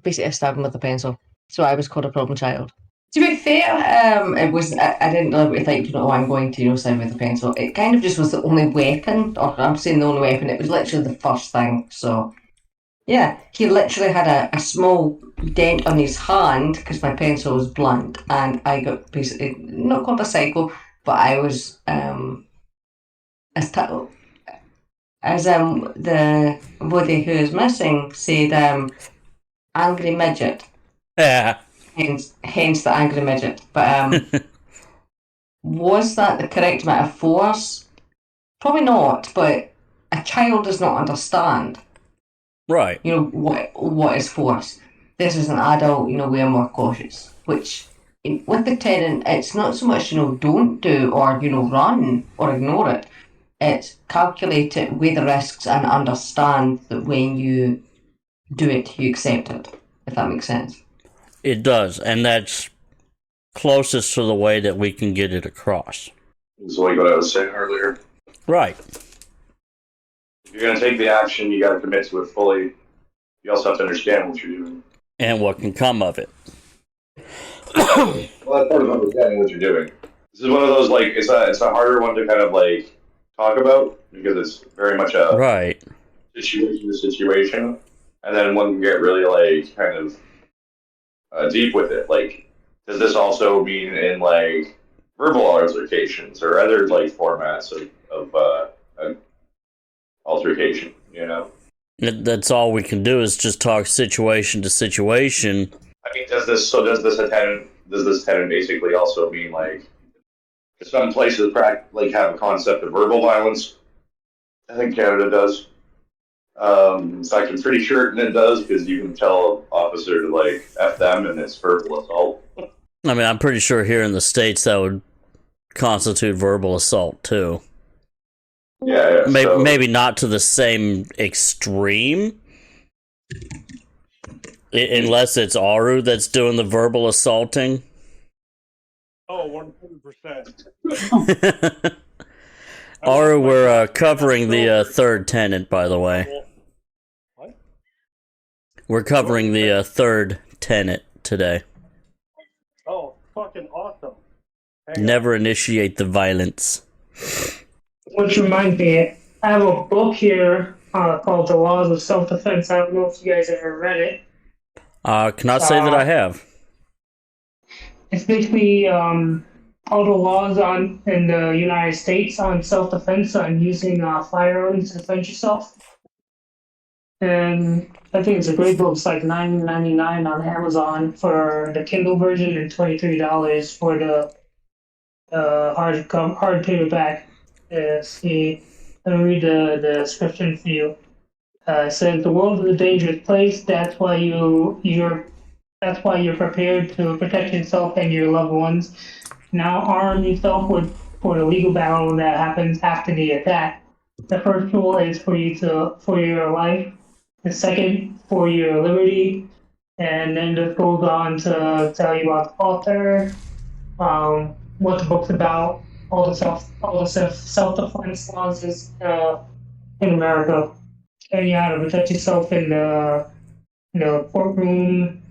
C: basically stabbed him with a pencil. So I was called a problem child. To be fair, it was I didn't deliberately think, I'm going to, side with a pencil. It kind of just was the only weapon, or I'm saying the only weapon, it was literally the first thing, so. Yeah, he literally had a small dent on his hand because my pencil was blunt, and I got basically, not called a psycho, but I was, as the body who is missing said, angry midget.
A: Yeah.
C: Hence the angry midget. But was that the correct amount of force? Probably not, but a child does not understand.
A: Right.
C: What is force. This is an adult, we are more cautious. Which, with the Tenet, it's not so much, don't do or, run or ignore it. It's calculate it, weigh the risks, and understand that when you do it, you accept it, if that makes sense.
A: It does, and that's closest to the way that we can get it across.
B: It's like what I was saying earlier.
A: Right.
B: If you're going to take the action, you got to commit to it fully. You also have to understand what you're doing.
A: And what can come of it.
B: Well, that's part of understanding what you're doing. This is one of those, it's a harder one to kind of, talk about, because it's very much a
A: right.
B: situation to situation. And then one can get really, kind of deep with it. Does this also mean in, verbal altercations or other, formats of altercation,
A: That's all we can do is just talk situation to situation.
B: I mean, does this tenant basically also mean some places have a concept of verbal violence? I think Canada does. In fact, I'm pretty sure it does, because you can tell an officer to F them and it's verbal assault.
A: I mean, I'm pretty sure here in the States that would constitute verbal assault too.
B: Yeah.
A: Maybe not to the same extreme. Unless it's Aru that's doing the verbal assaulting.
E: Oh, 100%.
A: Aru, we're covering the third Tenet, by the way.
E: What?
A: We're covering the third Tenet today.
E: Oh, fucking awesome.
A: Never initiate the violence.
D: Which reminds me, I have a book here called The Laws of Self-Defense. I don't know if you guys ever read it.
A: Cannot say that I have.
D: It's basically all the laws in the United States on self-defense and using firearms to defend yourself. And I think it's a great book. It's like $9.99 on Amazon for the Kindle version and $23 for the hard paperback. See, let me read the description for you. It says the world is a dangerous place. That's why you're prepared to protect yourself and your loved ones. Now arm yourself for the legal battle that happens after the attack. The first rule is for your life. The second, for your liberty. And then it goes on to tell you about the author, what the book's about, all the self-defense laws is in America, and how to protect yourself in the courtroom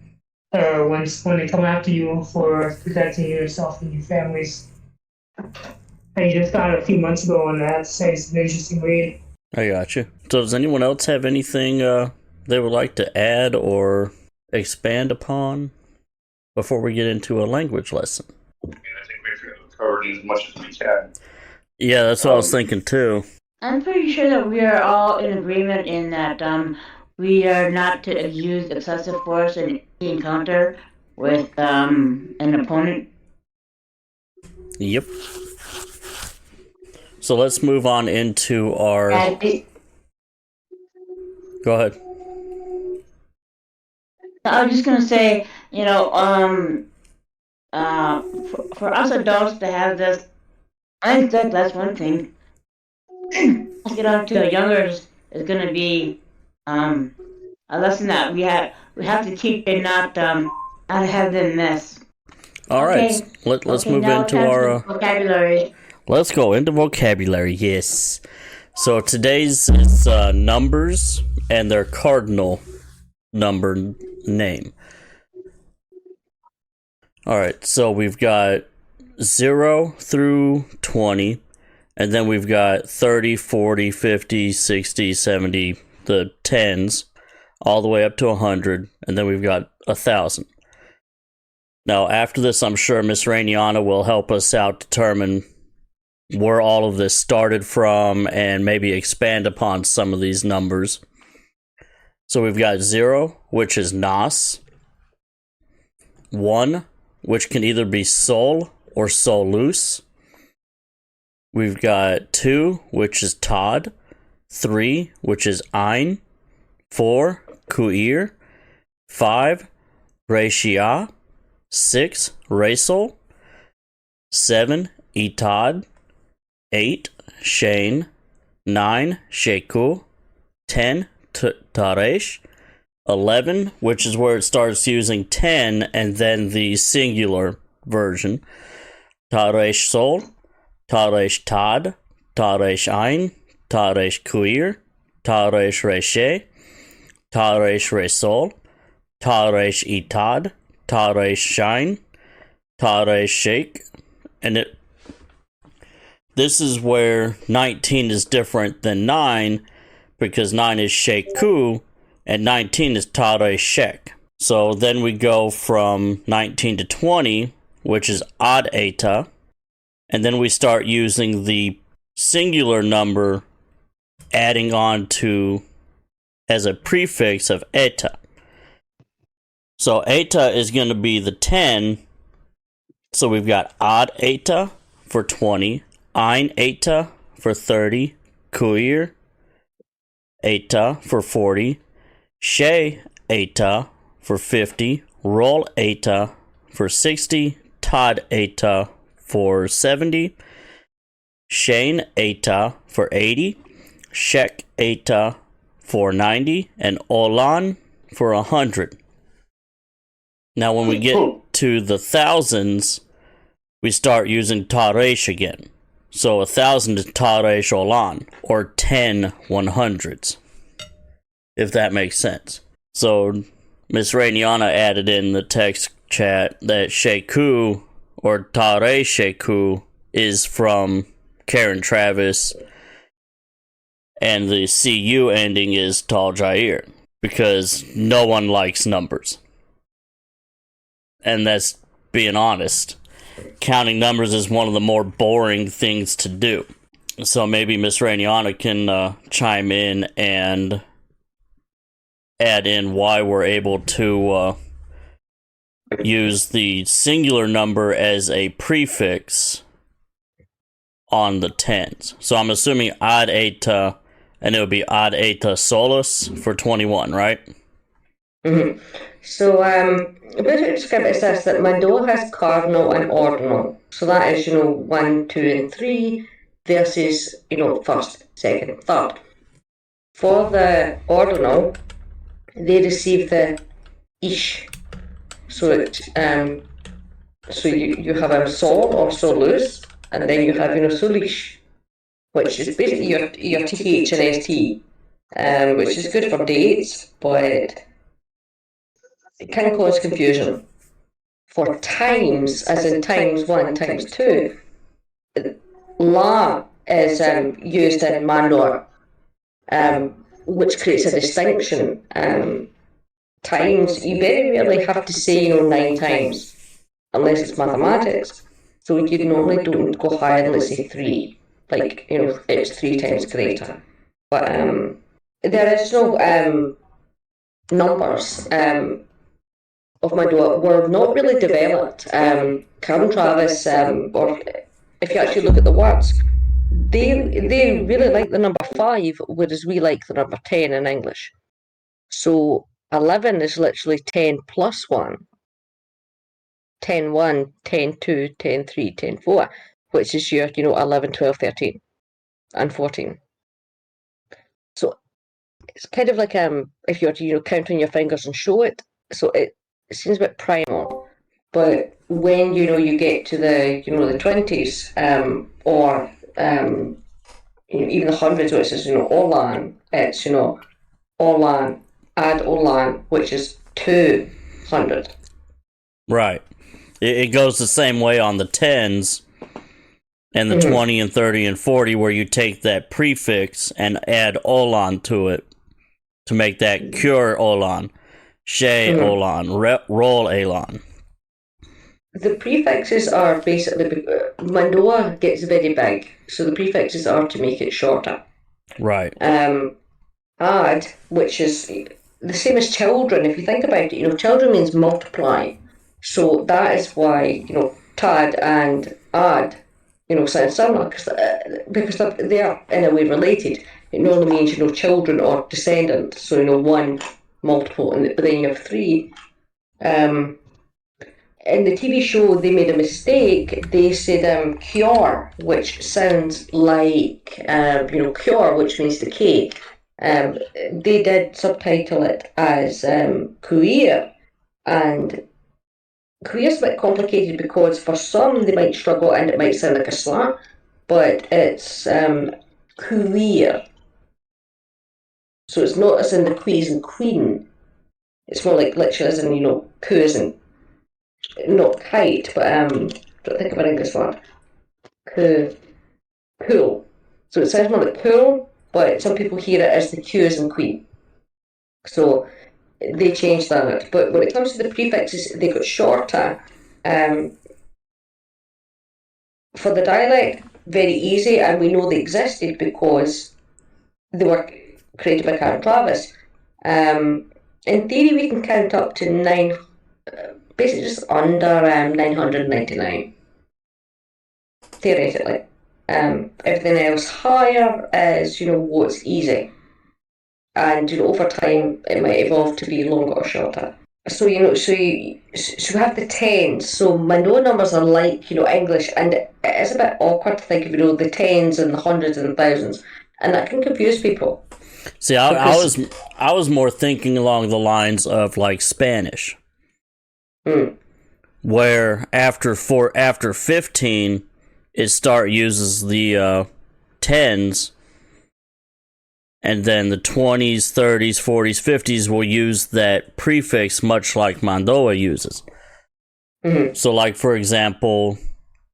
D: when they come after you for protecting yourself and your families. I just got it a few months ago, and I have to say it's an interesting read.
A: I got you. So does anyone else have anything they would like to add or expand upon before we get into a language lesson?
B: I think we've covered as much as we can.
A: Yeah, that's what I was thinking too.
F: I'm pretty sure that we are all in agreement in that we are not to use excessive force in any encounter with an opponent.
A: Yep. So let's move on into our... Go ahead.
F: I was just going to say, for us adults to have this, I think that's one thing. Let's get on to the younger is going to be a lesson that we have to keep and not have them miss.
A: All right,
F: Okay.
A: let's
F: Okay,
A: move
F: now
A: into
F: time
A: our.
F: for vocabulary.
A: Let's go into vocabulary. Yes. So today's is numbers and their cardinal number name. All right, so we've got 0 through 20, and then we've got 30, 40, 50, 60, 70, the tens, all the way up to 100, and then we've got 1,000. Now, after this, I'm sure Miss Rainiana will help us out determine where all of this started from and maybe expand upon some of these numbers. So we've got 0, which is nos. 1, which can either be sol or solus. We've got 2, which is Todd. 3, which is ein. 4, kuir. 5, reishia. 6, resol. 7, itad. 8, shane. 9, sheku. 10, taresh. 11, which is where it starts using 10 and then the singular version. Taresh sol, taresh tad, taresh ein, taresh kuir, taresh reshe, taresh resol, taresh itad, taresh shine, taresh shake, and this is where 19 is different than 9 because 9 is sheku and 19 is taresh shek. So then we go from 19 to 20, which is ad eta, and then we start using the singular number adding on to as a prefix of eta. So eta is going to be the 10. So we've got ad eta for 20, ein eta for 30, kuir eta for 40, she eta for 50, roll eta for 60, tad eta for 70, shane eta for 80, shek eta for 90, and olan for 100. Now when we get to the thousands, we start using taresh again. So 1,000 is taresh olan, or 10 100s, if that makes sense. So Miss Rainiana added in the text chat that sheku or taresh sheku is from Karen Travis, and the cu ending is Tal Jair, because no one likes numbers. And that's being honest. Counting numbers is one of the more boring things to do. So maybe Miss Rainiana can chime in and add in why we're able to use the singular number as a prefix on the tens. So I'm assuming ad eta, and it would be ad eta solus for 21, right?
C: Mm-hmm. So, a bit to describe it is this, that Mando'a has cardinal and ordinal. So that is, 1, 2, and 3 versus, first, second, third. For the ordinal, they receive the ish. So it, so you have a sol or solus, and then you have, solish, which is basically your th and st, which is good for dates, but it can cause confusion. For times, as in times 1, times 2, la is used in Mando'a, which creates a distinction. Times, you very rarely have to say 9 times, unless it's mathematics. So you normally don't go higher than, let's say, 3. Like, it's 3 times greater. But there is no numbers of Mando'a were not really developed. Karen Travis, or if you actually look at the words, they really like the number 5, whereas we like the number 10 in English. So 11 is literally 10 plus 1. 10 1, 10 2, 10 3, 10 4, which is your 11, 12, 13, and 14. So it's kind of like if you're to count on your fingers and show it. So it seems a bit primal, But when, you get to the 20s, or even the hundreds, which is, Olan, it's, Olan, add Olan, which is 200.
A: Right. It goes the same way on the 10s and the 20 and 30 and 40, where you take that prefix and add Olan to it to make that cure Olan, She Olan, Roll Elan.
C: The prefixes are basically, Mando'a gets very big, so the prefixes are to make it shorter.
A: Right.
C: Add, which is the same as children, if you think about it, children means multiply. So that is why, tad and add, sound similar, because they are in a way related. It normally means, children or descendants. So, one, multiple, but then you have three. In the TV show, they made a mistake. They said cure, which sounds like, cure, which means decay. They did subtitle it as queer, and queer's a bit complicated because for some they might struggle and it might sound like a slur, but it's queer. So it's not as in the queens and queen. It's more like literally as in, coo as in not kite, but don't think of an English word. Cool. So it sounds more like cool, but some people hear it as the Q as in queen. So they changed that. But when it comes to the prefixes, they got shorter. For the dialect, very easy, and we know they existed because they were created by Karen Travis. In theory, we can count up to 9, basically just under 999, theoretically. Everything else higher is, what's easy. And, over time, it might evolve to be longer or shorter. So, so we have the tens. So Mando'a numbers are like, English, and it is a bit awkward to think of, the tens and the hundreds and the thousands, and that can confuse people.
A: See, I was more thinking along the lines of like Spanish, where after 15, it uses the tens. And then the 20s, 30s, 40s, 50s will use that prefix much like Mando'a uses. So, like, for example,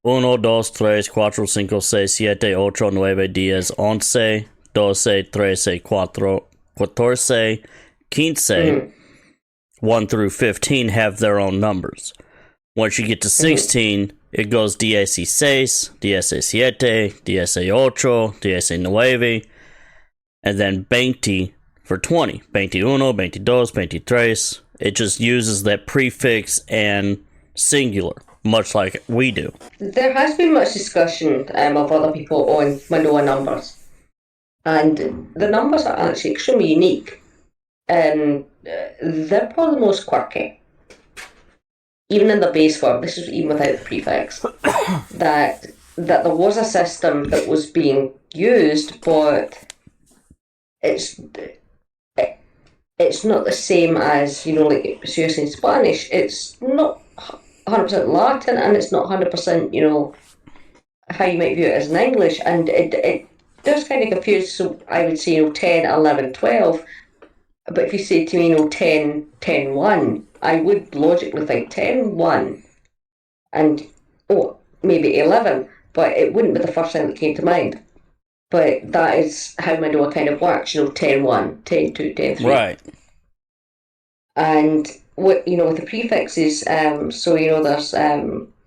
A: 1, 2, 3, 4, 5, 6, 7, 8, 9, 10, 11, 12, 13, 14, 15, 1 through 15 have their own numbers. Once you get to 16, it goes 16, 17, 18, 19, and then 20 for 20. 21, 22, 23. It just uses that prefix and singular, much like we do.
C: There has been much discussion of other people on Mando'a numbers. And the numbers are actually extremely unique. And they're probably the most quirky. Even in the base form, this is even without the prefix, that there was a system that was being used, but it's not the same as, like seriously in Spanish. It's not 100% Latin, and it's not 100%, how you might view it as in English, and it does kind of confuse. So I would say, 10, 11, 12, but if you say to me, 10, 10, 1, I would logically think 10, 1, and maybe 11, but it wouldn't be the first thing that came to mind. But that is how Mando'a kind of works, 10, 1, 10, 2, 10, 3.
A: Right.
C: And what, with the prefixes, so, there's,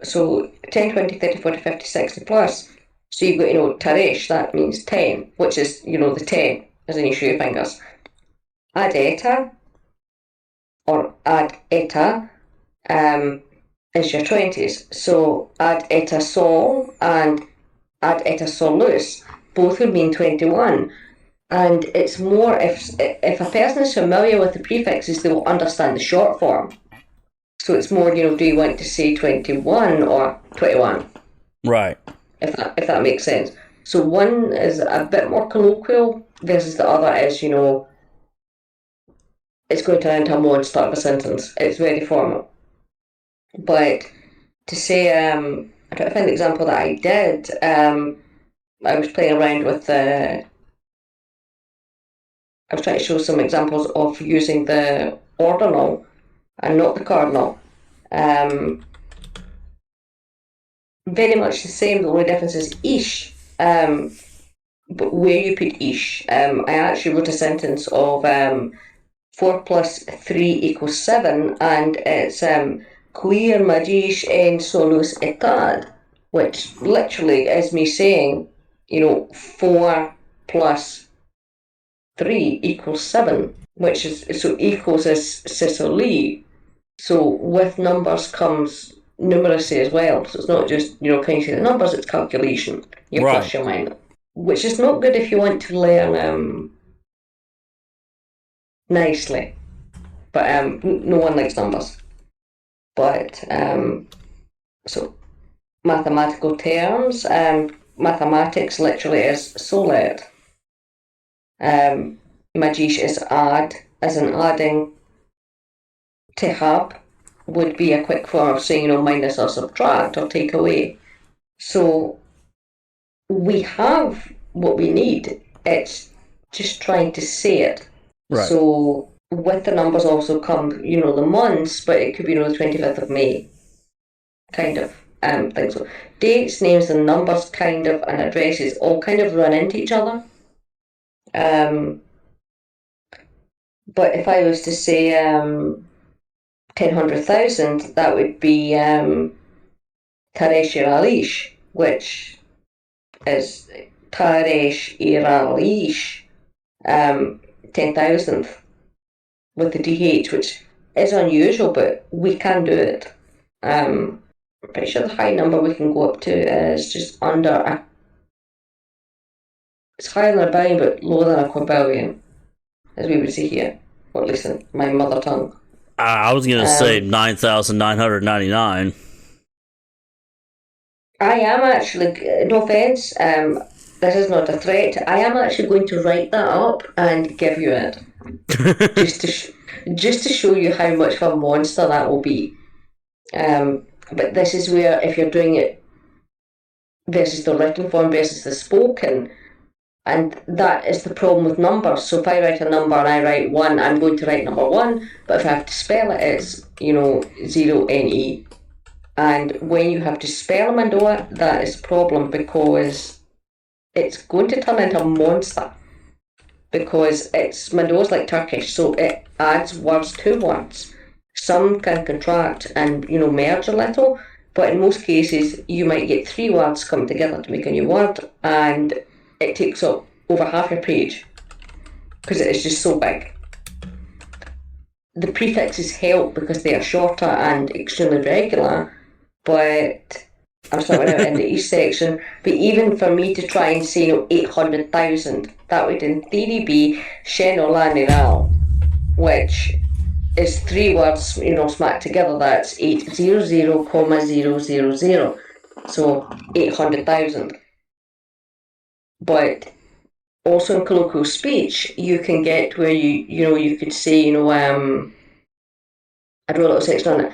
C: so 10, 20, 30, 40, 50, 60 plus. So you've got, Taresh, that means 10, which is, the 10, as in you show your fingers. Ad eta, or ad eta, is your 20s. So ad eta sol and ad eta solus, both would mean 21. And it's more, if a person is familiar with the prefixes, they will understand the short form. So it's more, do you want to say 21 or 21?
A: Right.
C: If that makes sense. So one is a bit more colloquial versus the other is, it's going to end up more at the start of a sentence. It's very formal. But to say, I'm trying to find the example that I did. I was playing around with I was trying to show some examples of using the ordinal and not the cardinal. Very much the same, the only difference is ish. But where you put ish. I actually wrote a sentence of 4 plus 3 equals 7, and it's queer magis en solus etad, which literally is me saying, 4 plus 3 equals 7, which is, so equals is Sicily. So with numbers comes numeracy as well. So it's not just, can you see the numbers, it's calculation. Your
A: Right.
C: plus, your minus. Which is not good if you want to learn nicely. But no one likes numbers. But, so mathematical terms, mathematics literally is solet. Magish is add, as in adding. Tehab would be a quick form of saying, minus or subtract or take away. So we have what we need. It's just trying to say it.
A: Right.
C: So with the numbers also come, the months, but it could be, the 25th of May, kind of thing. So dates, names, and numbers, kind of, and addresses all kind of run into each other. But if I was to say 10,100,000, that would be Taresh Iralish, which is Taresh Iralish, 10,000th with the DH, which is unusual, but we can do it. I'm pretty sure the high number we can go up to is just under it's higher than a billion, but lower than a quadrillion, as we would see here, or at least in my mother tongue.
A: I was going to say 9,999.
C: I am actually, no offence, this is not a threat, I am actually going to write that up and give you it. just to show you how much of a monster that will be. But this is where, if you're doing it versus the written form versus the spoken, and that is the problem with numbers. So if I write a number and I write 1, I'm going to write number 1, but if I have to spell it, it's, 0NE. And when you have to spell Mando'a, that is a problem, because it's going to turn into a monster. Because Mando'a's like Turkish, so it adds words to words. Some can contract and, merge a little, but in most cases, you might get 3 words come together to make a new word, and it takes up over half your page, because it is just so big. The prefixes help because they are shorter and extremely regular, but I'm starting out in the East section. But even for me to try and say 800,000, that would in theory be Shenolaniral, which is 3 words, smacked together. That's 800,000. So 800,000. But also in colloquial speech, you can get where you could say, I drew a little section on it.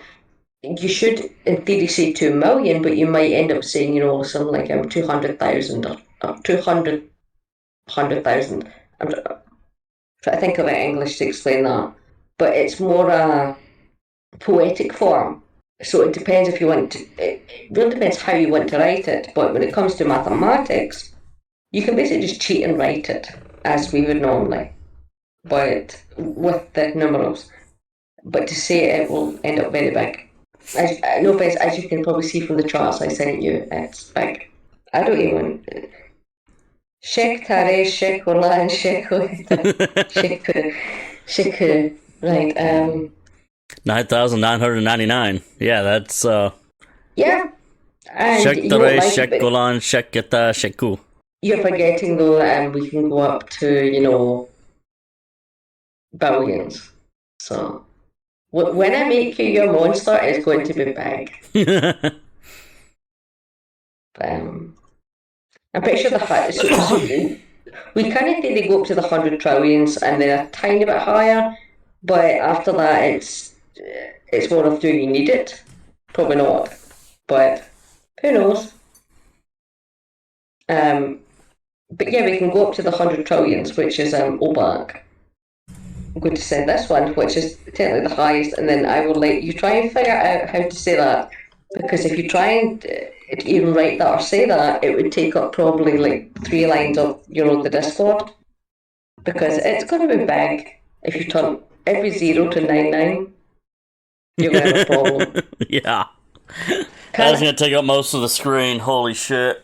C: You should, in theory, say 2 million, but you might end up saying, something like 200,000 or 100,000. I'm trying to think of it in English to explain that. But it's more a poetic form. So it depends if you want to, it really depends how you want to write it. But when it comes to mathematics, you can basically just cheat and write it as we would normally, but with the numerals. But to say it will end up very big. No offense, as you can probably see from the charts I sent you, it's big. I don't even. Shek Tare, Shek Orlan, Shek Shek. Right.
A: 9,999. Yeah, that's.
C: Yeah.
A: Shek Tare, Shek Golan, Shek Geta, Sheku.
C: You're forgetting though that we can go up to, billions. So. When I make you your monster, it's going to be big. I'm pretty sure we kind of think they go up to the 100 trillions and then a tiny bit higher, but after that it's more of do you need it? Probably not. But who knows? But yeah, we can go up to the 100 trillions, which is OBAC. I'm going to say this one, which is technically the highest, and then I will let you try and figure out how to say that. Because if you try and even write that or say that, it would take up probably like 3 lines of the Discord. Because it's going to be big. If you turn every 0 to 99, you're going to have a problem.
A: Yeah. That's going to take up most of the screen. Holy shit.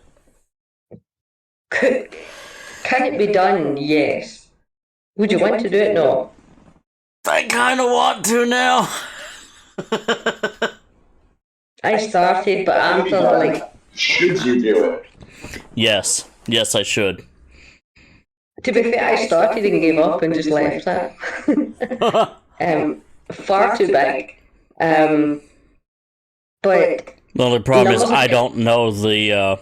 C: Can it be done? Yes. Would you want to do it? No.
A: I kind of want to now.
C: I started, but I'm sort of like...
B: Should you do it?
A: Yes. Yes, I should.
C: To be fair, I started and gave up and just left it. Far too big. But...
A: The only problem is I don't know the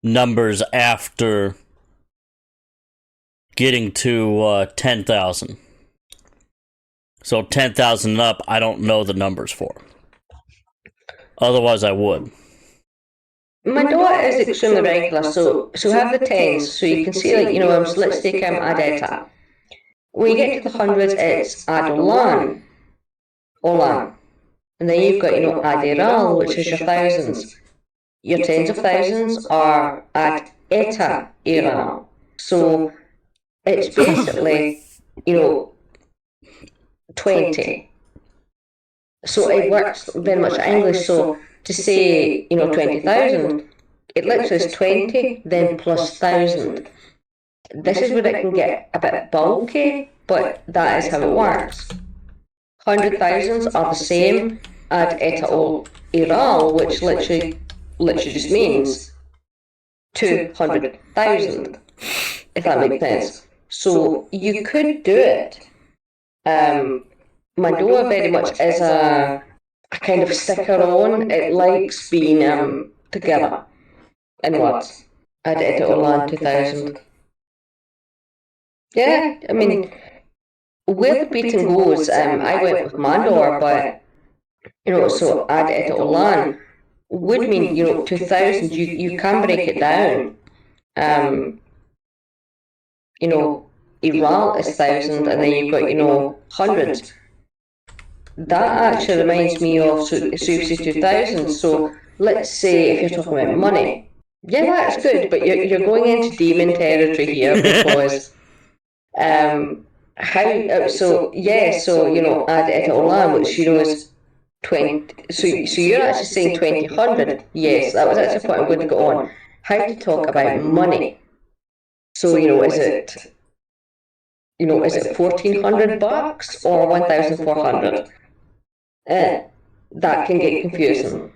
A: numbers after getting to 10,000. So 10,000 and up, I don't know the numbers for. Otherwise, I would.
C: Mando'a is extremely regular, so have the tens, so you can see, like, let's take add eta. When you get to the hundreds, it's add olan. And then you've got, add eral, which is your thousands. Your tens of thousands are add eta eral. So it's basically, 20. So it works very much English. So to say, 20,000, it literally is 20, then plus 1,000. This is where it can get a bit bulky, but that is how it works. 100,000s are the same, add eta eral, which literally just means 200,000, if that makes sense. So you could do it. Mando'a very much is a kind of sticker on. It likes being together in words. Add eta olan 2000. Yeah, I mean, where the beating goes, I went with Mando'a, but so add eta olan would mean 2000. You can break it down. Eral is 1,000, and then you've got hundreds. That actually reminds me of Suicide 2000. So let's say if you're talking about money, yeah, that's good, but you're going into demon territory here because add eta olan, which is 20. So you're actually saying 2000. Yes, that was actually the point I'm going to go on. How to talk about money. So is it 1,400 bucks or 1,400? That can get confusing.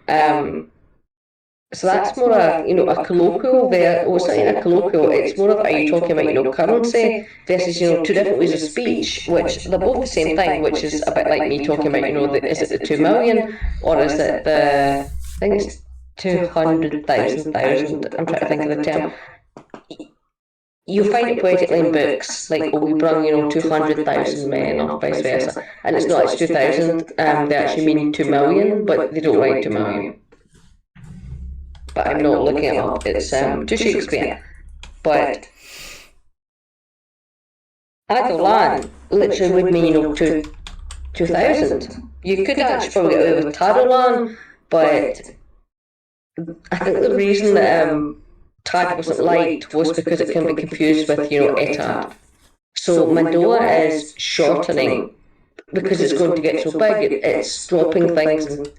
C: So that's more a colloquial it's not even a colloquial, it's more of, are you talking about currency versus two different ways of speech, which they're both the same thing, which is a bit like me talking about is it the 2 million or is it I think it's 200,000. I'm trying to think of the term. You find it poetically in books, like, we brung 200,000 men, or vice versa, and it's not, it's 2,000. They actually mean 2 million, but they don't write 2 million. But I'm not looking it up. It's to Shakespeare. But add olan literally would mean 2,000. You could actually probably get away with tad olan, but I think the reason that tad wasn't liked was because it can be confused with eta. So Mando'a is shortening because it's going to get so big. It's dropping things and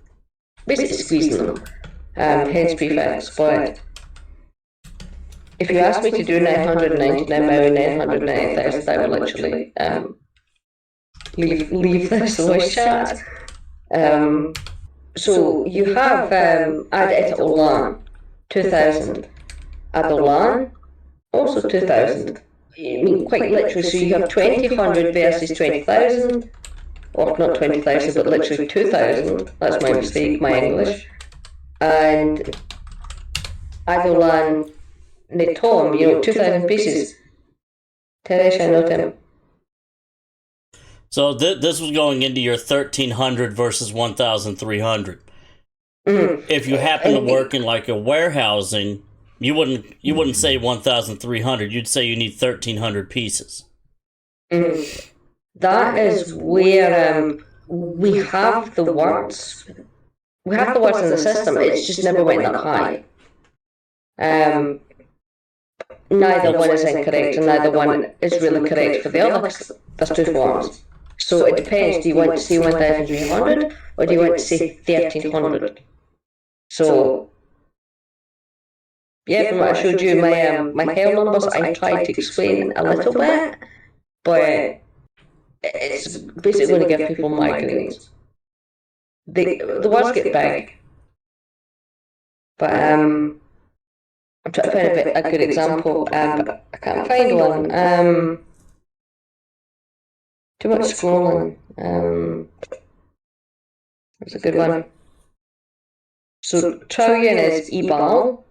C: basically squeezing them. Hence prefix. But if you ask me to do 999,990,000, I would literally leave this voice chat. So you have add eta olan 2,000. Add olan also 2,000. I mean, quite literally. So you have 20,000 versus 20,000, or not 20,000, but literally 2,000. That's my mistake, my English. And add olan netom, 2,000 pieces. Teresh, I know him.
A: So this was going into your 1,300 versus 1,300. If you happen to work in like a warehousing, you wouldn't say 1,300. You'd say you need 1,300 pieces.
C: That is where we have the words. We have the words in the system. It's just never went that high. Neither one is incorrect, and neither one is really correct for the other. There's two forms. So it depends. Do you want to say 1,300 or do you want to say 1,300? So, yeah, from what I showed you, my hell numbers, I tried to explain a little bit, but it's basically going to give people migraines. The words get big, but I'm trying to find a good example, but I can't find one. Too much scrolling. That's a good one. So trillion is ebal,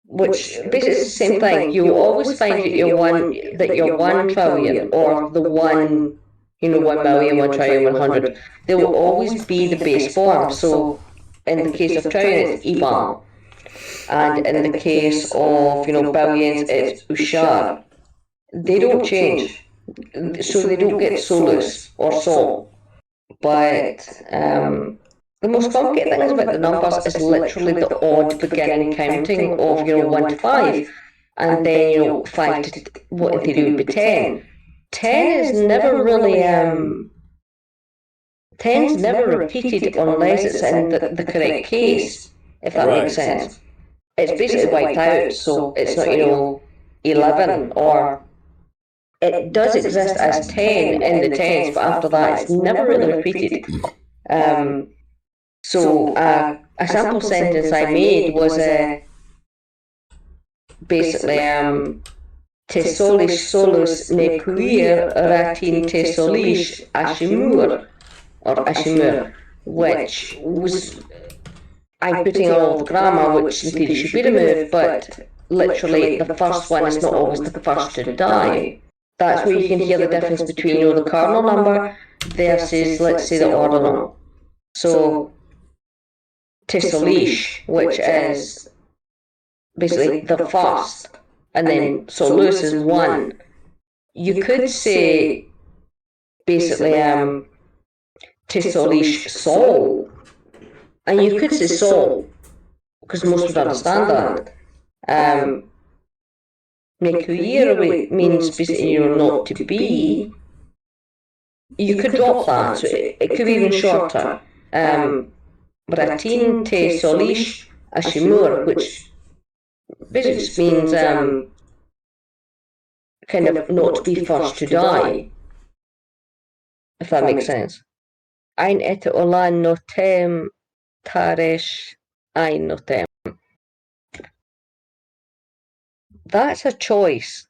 C: which basically is the same thing. You always find that you're 1 trillion or the 1 million, 1 trillion, 100. They will always be the base form. So in the case of trillion, it's ebal, and in the case of billions, it's ushar. They don't change, so they don't get solus or sol. But the most complicated thing about the numbers is literally the odd beginning counting of 1 to 5, and then 5 to what in theory would be 10. 10 is never really 10's never repeated unless it's in the correct case, if that makes sense. It's basically wiped out, so it's not 11, or it does exist as 10 in the tens, but after that it's never really repeated. So a sample sentence I made was basically te solis solus ne puir ratin te solis ashimur, or ashimur, which was, I'm putting all the grammar, which in theory should be removed, but literally the first one is not always the first to die. That's where you can hear the difference between the cardinal number versus, let's say, the ordinal. So Tessalish, which is basically the first, and then solus is 1. You could say basically Tessalish sol, and you could say sol, because most would understand that. Mekuir means basically not to be. You could drop that, so it could be even shorter. Ratin te solish ashimur, which basically just means kind of not to be first to die, if that makes sense. Ein et olan notem taresh ein notem. That's a choice,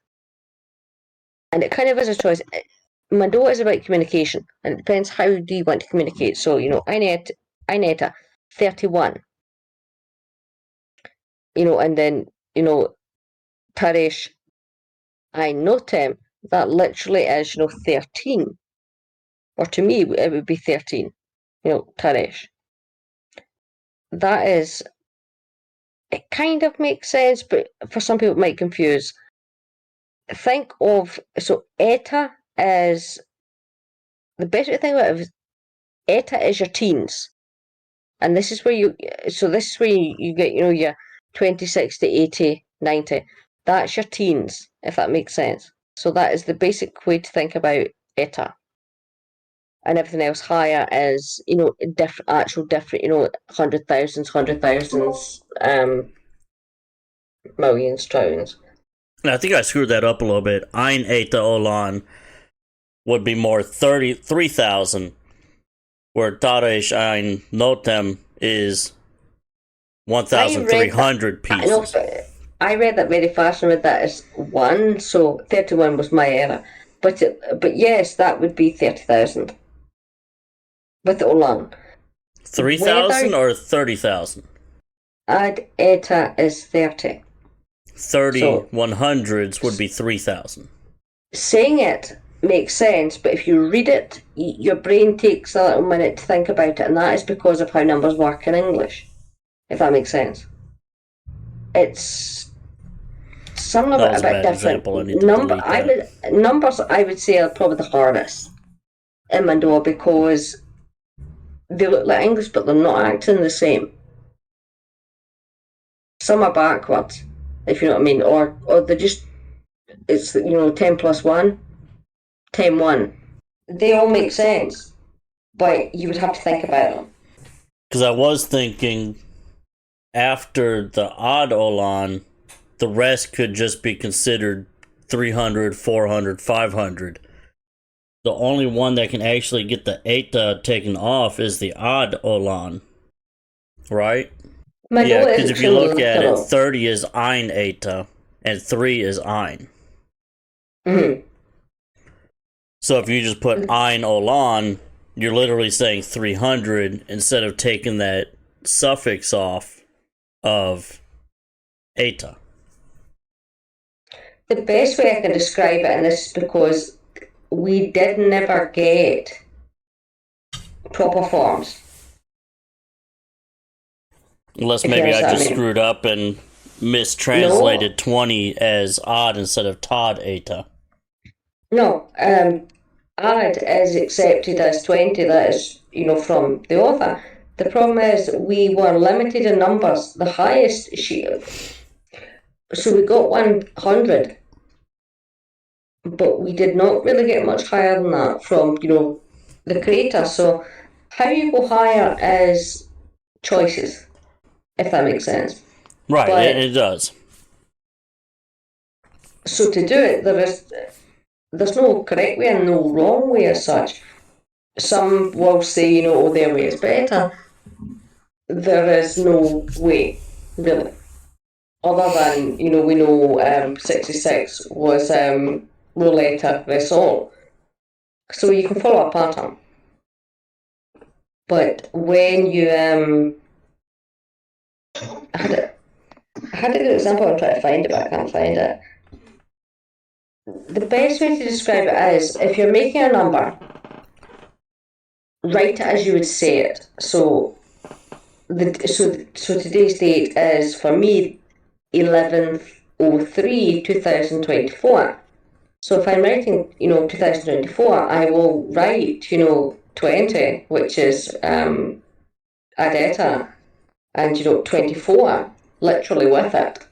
C: and it kind of is a choice. Mando'a is about communication, and it depends how do you want to communicate. So Eineta 31, and then Taresh Ein Notem, that literally is 13, or to me it would be 13. Taresh. That is. It kind of makes sense, but for some people it might confuse. Think of, so eta is, the best way to think about it is, eta is your teens. And this is where you get, your 26 to 80, 90. That's your teens, if that makes sense. So that is the basic way to think about eta. And everything else higher is, different, hundred thousands, millions, trillions.
A: I think I screwed that up a little bit. Ein eta olan would be more 33,000, where Taresh Ein Notem is 1,300 pieces.
C: I read that very fast and read that as 1, so 31 was my error. But yes, that would be 30,000. With olan.
A: 3,000 or 30,000?
C: Ad eta is 30.
A: 30 100s would be 3,000.
C: Saying it makes sense, but if you read it, your brain takes a little minute to think about it, and that is because of how numbers work in English, if that makes sense. It's some of
A: That
C: it
A: was
C: a
A: a
C: bit
A: bad
C: different.
A: example. I need to delete that.
C: Numbers, I would say, are probably the hardest in Mando'a because they look like English, but they're not acting the same. Some are backwards, if you know what I mean, or they're just, it's, 10 plus 1, 10, 1. They all make sense, but you would have to think about them.
A: Because I was thinking after the odd Olan, the rest could just be considered 300, 400, 500. The only one that can actually get the eta taken off is the odd Olan. Right? Yeah, because if you look at it, 30 is ein eta, and 3 is ein.
C: Mm-hmm.
A: So if you just put ein Olan, you're literally saying 300 instead of taking that suffix off of eta.
C: The best way I can describe it, and this is because we did never get proper forms.
A: Unless maybe I just screwed up and mistranslated 20 as odd instead of Todd eta.
C: No, odd is accepted as 20, that is, from the author. The problem is we were limited in numbers. The highest so we got 100, but we did not really get much higher than that from, the creator. So how you go higher is choices, if that makes sense.
A: Right, but it does.
C: So to do it, there's no correct way and no wrong way as such. Some will say, their way is better. There is no way, really. Other than, we know 66 was roulette result. So you can follow a pattern. But when you, I had a good example, I'm trying to find it, but I can't find it. The best way to describe it is, if you're making a number, write it as you would say it. So today's date is, for me, 11/03/2024. So if I'm writing, 2024, I will write, 20, which is ad eta, and 24, literally with it,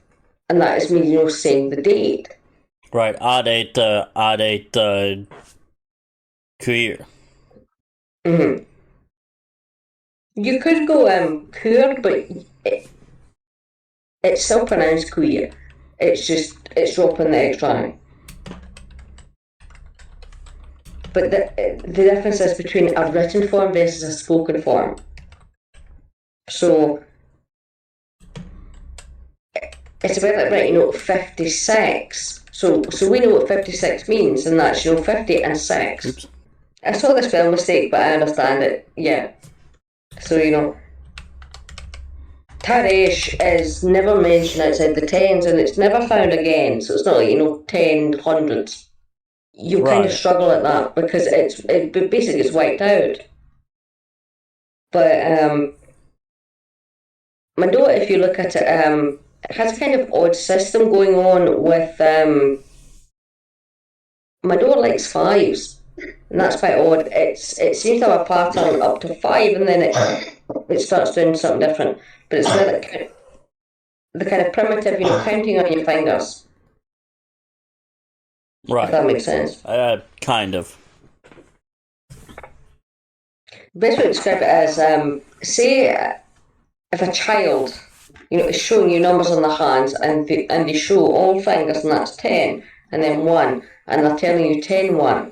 C: and that is me, saying the date.
A: Right, ad eta queer.
C: Mm-hmm. You could go queer, but it's still pronounced queer. It's dropping the extra I. But the difference is between a written form versus a spoken form. So it's about like writing 56. So we know what 56 means, and that's 50 and 6.
A: Oops.
C: I saw the spell mistake, but I understand it. Yeah. So Taresh is never mentioned outside the tens, and it's never found again. So it's not like 10 hundreds. You kind of struggle at that because it basically gets wiped out. But Mando'a, if you look at it, has a kind of odd system going on with Mando'a likes 5s, and that's quite odd. It seems to have a pattern up to 5, and then it starts doing something different. But it's like the kind of primitive, counting on your fingers.
A: Right.
C: If that makes sense.
A: Kind of.
C: The best way to describe it is, say if a child, is showing you numbers on their hands, and they show all fingers, and that's 10, and then 1, and they're telling you 10, 1.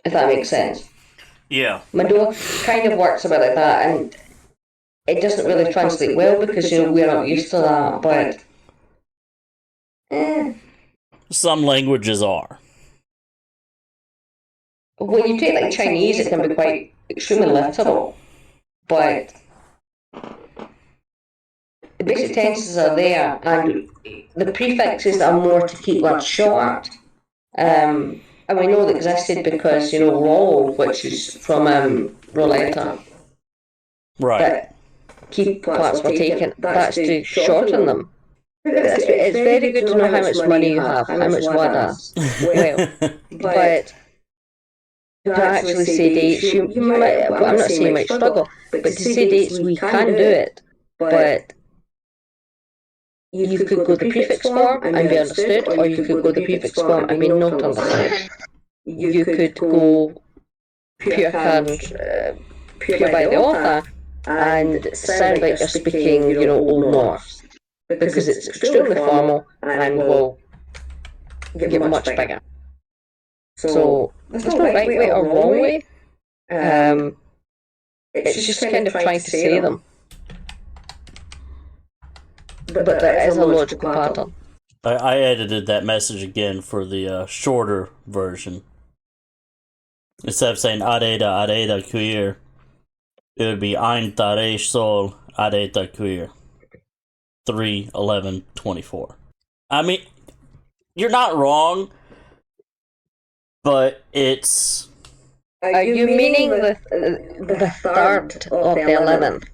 C: If that makes sense.
A: Yeah.
C: Mando'a kind of works a bit like that, and it doesn't really translate well because we're not used to that, but
A: some languages are.
C: When you take like Chinese, it can be quite extremely literal, but the basic tenses are there, and the prefixes are more to keep words short. and we know that existed because, roll, which is from roulette,
A: Right.
C: that key parts were taken, that's to shorten them. It's very good to know how much money you have, how much wadas. Well, but to actually say dates, you might, well, I'm not saying you might struggle, but to say dates, we can do it, but you could go the prefix form and be understood, or you could go the prefix form and be not understood. You could go pure by the author and sound like you're speaking, Old Norse, because it's extremely formal and will get much bigger. So there's no right way or wrong way. It's just kind of trying to say them. But there is a logical pattern.
A: I edited that message again for the shorter version. Instead of saying areda queer, it would be ein tare sol areda queer. 3/11/24. I mean, you're not wrong, but it's...
C: Are you meaning the 3rd of the 11th?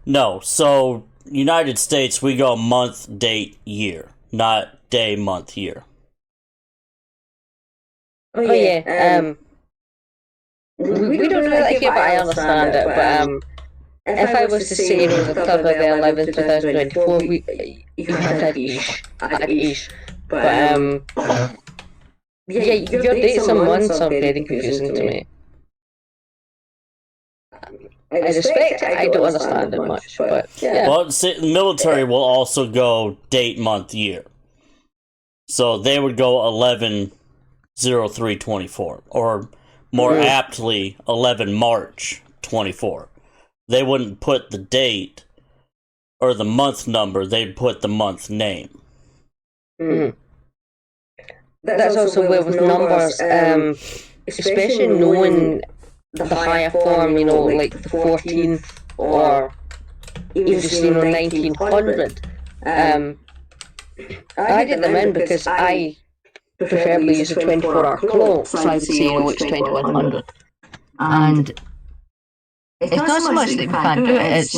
A: No, so United States, we go month, date, year, not day, month, year.
C: Oh yeah, we don't do that here, but I understand it. But if I was to say, the 3rd of the 11th, 2024, you had ish. But yeah, your dates and months are very confusing to me. I respect it, I don't understand it much, but yeah.
A: Well, the military will also go date, month, year. So they would go 11/03/24, or more aptly, 11 March 24. They wouldn't put the date or the month number, they'd put the month name.
C: Mm. That's also where with numbers, especially knowing the higher form, like the 14th or even just 1900. I did them in because I preferably use a 24-hour clock, so I would say, it's 2100. And it's not so much that we can't do it, it's,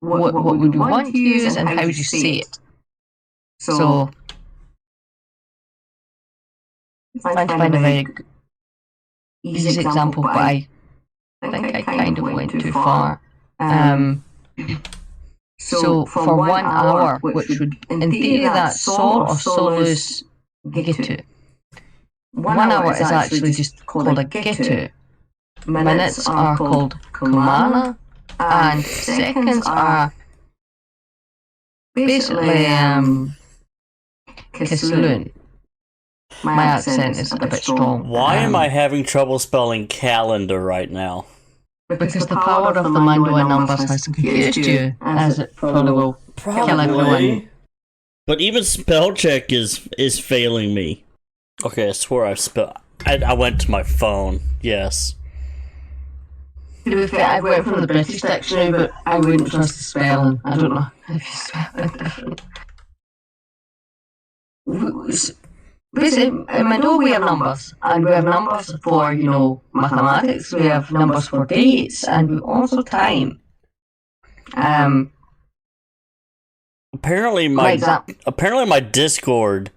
C: what would we want to use and how would you say it? So, trying to find a very easy example, but I think I kind of went too far. So for 1 hour, which would, in theory, that's sol or solus gitu. 1 hour is actually just called a gitu. Minutes are called kumana, and seconds are basically kislun. My accent is a bit strong.
A: Why am I having trouble spelling calendar right now?
C: Because the power of the Mando'a numbers has confused you, as it probably will kill everyone.
A: But even spell check is failing me. Okay, I swear I went to my phone. Yes.
C: To be fair, I went from the British dictionary, but I wouldn't trust the spelling. I don't know if you spell it different. Basically, in Mando'a we have numbers, and we have numbers for, mathematics, we have numbers for dates, and also time.
A: Apparently my Discord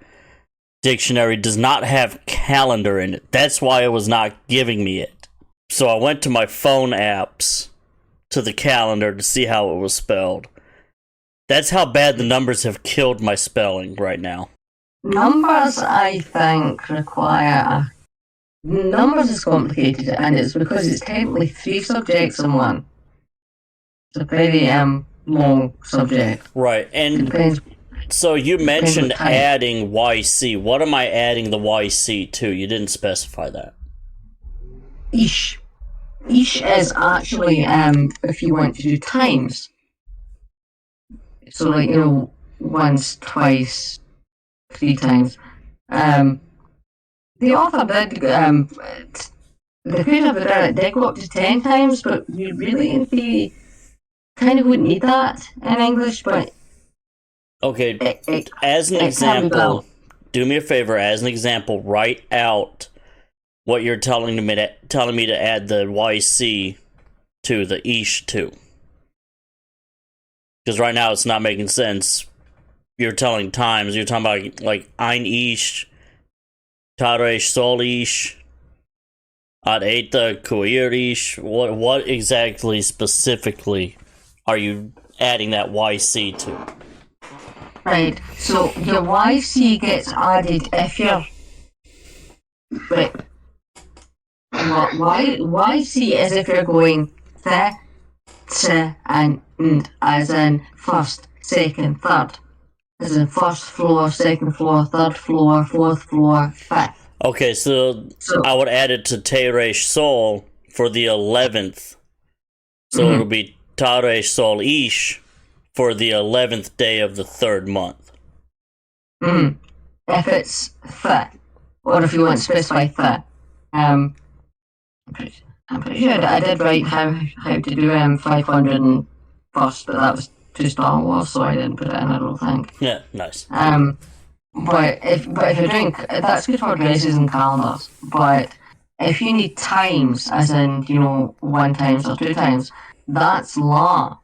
A: dictionary does not have calendar in it. That's why it was not giving me it. So I went to my phone apps to the calendar to see how it was spelled. That's how bad the numbers have killed my spelling right now.
C: Numbers, I think, require... Numbers is complicated, and it's because it's technically 3 subjects in one. It's a very long subject.
A: Right, and so you mentioned adding YC. What am I adding the YC to? You didn't specify that.
C: Ish. Ish is actually, if you want to do times. So, like, once, twice, 3 times. The author did, the creator of it did go up to 10 times, but you really, in theory, kind of wouldn't need that in English, but...
A: Okay, as an example, do me a favor, as an example, write out what you're telling me to add the YC to the ish to. Because right now it's not making sense. You're telling times. You're talking about like ein ish, taresh sol ish, ad eta koir ish. What exactly specifically are you adding that YC to?
C: Right, so your YC gets added if you're... Right. YC is if you're going the, and as in first, second, third. As in first floor, second floor, third floor, fourth floor, fifth.
A: Okay, so I would add it to Teresh Sol for the 11th. So it'll be Taresh Sol Ish for the 11th day of the 3rd month.
C: If it's fit, or if you want to specify fit. I'm pretty sure I did write how to do 500 and first, but that was too Star Wars, so I didn't put it in, I don't think.
A: Yeah, nice.
C: But if you're doing, that's good for addresses and calendars, but if you need times, as in, 1 times or 2 times, that's law.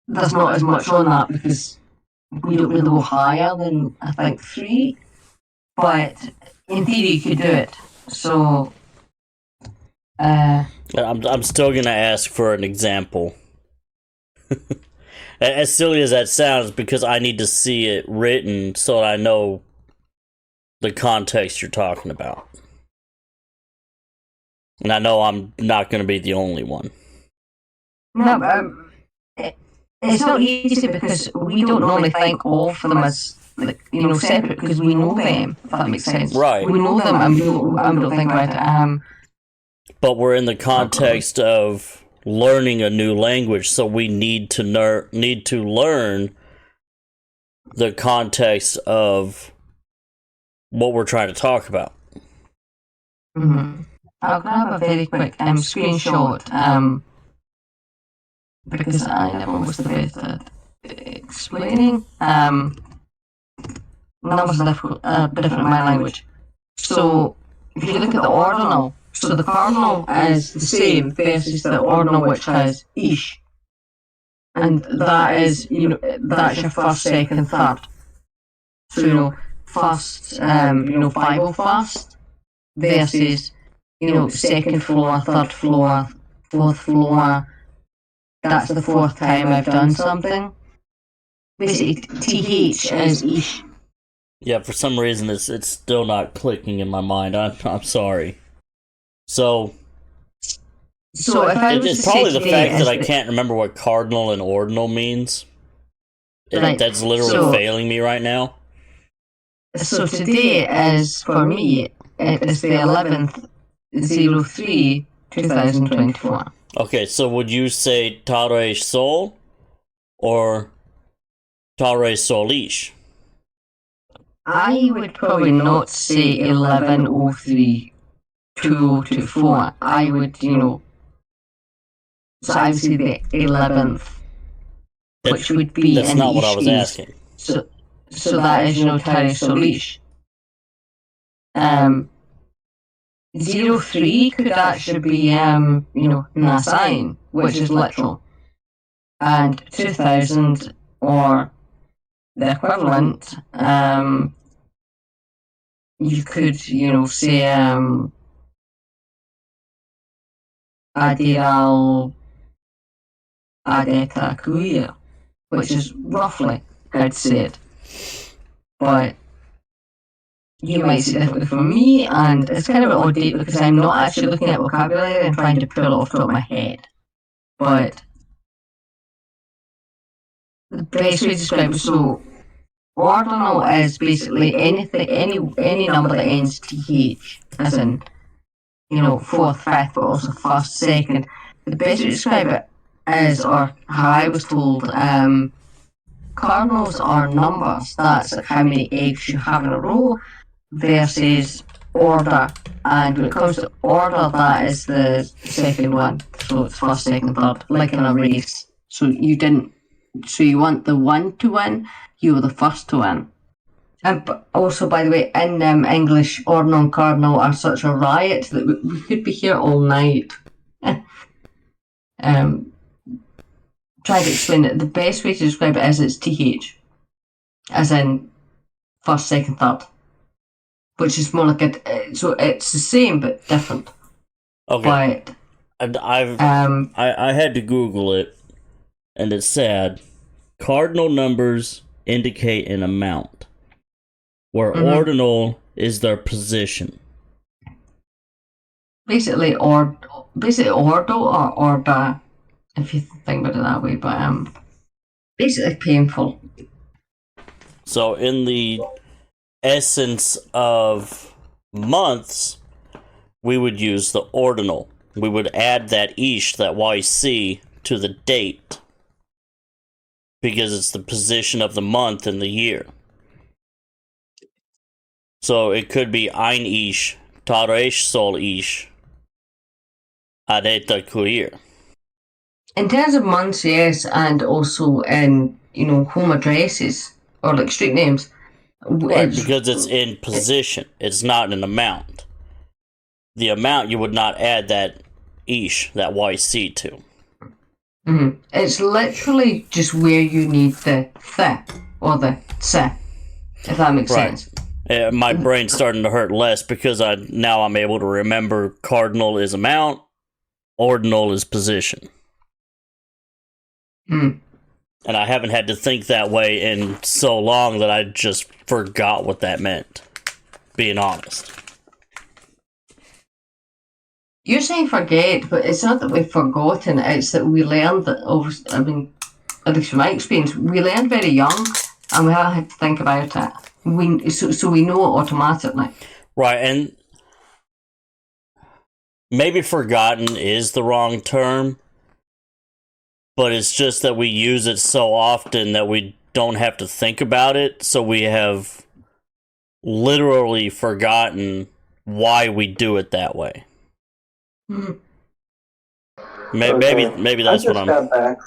C: There's not as much on that because we don't really go higher than, I think, 3, but in theory you could do it. So,
A: I'm still gonna ask for an example. As silly as that sounds, because I need to see it written so that I know the context you're talking about. And I know I'm not going to be the only one.
C: No, it's not easy because we don't normally think of them as, separate because we know them, if that makes sense.
A: Right.
C: We know them and we don't think about it.
A: But we're in the context of learning a new language, so we need to learn the context of what we're trying to talk about.
C: I'll grab a very quick screenshot because I never was the best at explaining. Numbers are different in my language. So if you look at the ordinal, so the cardinal is the same versus the ordinal which has ish. And that is, that's your first, second, third. So, first, 501st versus, second floor, third floor, fourth floor. That's the 4th time I've done something. Basically, TH is ish.
A: Yeah, for some reason it's still not clicking in my mind. I'm sorry. So
C: if I was
A: it's probably the fact that I can't remember what cardinal and ordinal means.
C: Right.
A: That's literally failing me right now.
C: So today is, for me, it is the 11th, 03, 2024.
A: Okay, so would you say Taresh Sol or Taresh Solish?
C: I would probably not say 1103. 2024, I would, so I would say the 11th, which would be
A: that's not what I was asking.
C: So that is, Taresh Solish. 03 could actually be, Nasain, which is literal. And 2000, or the equivalent, you could, say, Adiral Adeta Kuya, which is roughly how to say it. But you might see it differently from me, and it's kind of an odd date because I'm not actually looking at vocabulary and trying to pull it off the top of my head. But the best way to describe it, so ordinal is basically anything, any number that ends TH, as in 4th, 5th, but also 1st, 2nd. The best way to describe it is, or how I was told, cardinals are numbers. That's like how many eggs you have in a row versus order. And when it comes to order, that is the second one. So it's 1st, 2nd, 3rd, like in a race. So you want the 1 to win, you were the first to win. But also, by the way, in English, ordinal and cardinal are such a riot that we could be here all night. Try to explain it. The best way to describe it is it's TH, as in first, second, third, which is more like so it's the same but different.
A: Okay.
C: But
A: I had to Google it, and it said cardinal numbers indicate an amount, where ordinal is their position.
C: Basically ordo or order, if you think about it that way. But basically painful.
A: So in the essence of months, we would use the ordinal. We would add that ish, that YC, to the date, because it's the position of the month in the year. So it could be ein ish, taresh sol ish, areta kuir.
C: In terms of months, yes, and also in home addresses or like street names.
A: Right, because it's in position. It's not an amount. The amount you would not add that ish, that YC to.
C: It's literally just where you need the th or the tse, if that makes sense.
A: My brain's starting to hurt less because now I'm able to remember cardinal is amount, ordinal is position. And I haven't had to think that way in so long that I just forgot what that meant, being honest.
C: You're saying forget, but it's not that we've forgotten, it's that we learned that, at least from my experience, we learned very young, and we haven't had to think about it. So we know it automatically.
A: Right, and maybe forgotten is the wrong term, but it's just that we use it so often that we don't have to think about it, so we have literally forgotten why we do it that way. Maybe that's what I'm...
E: got back.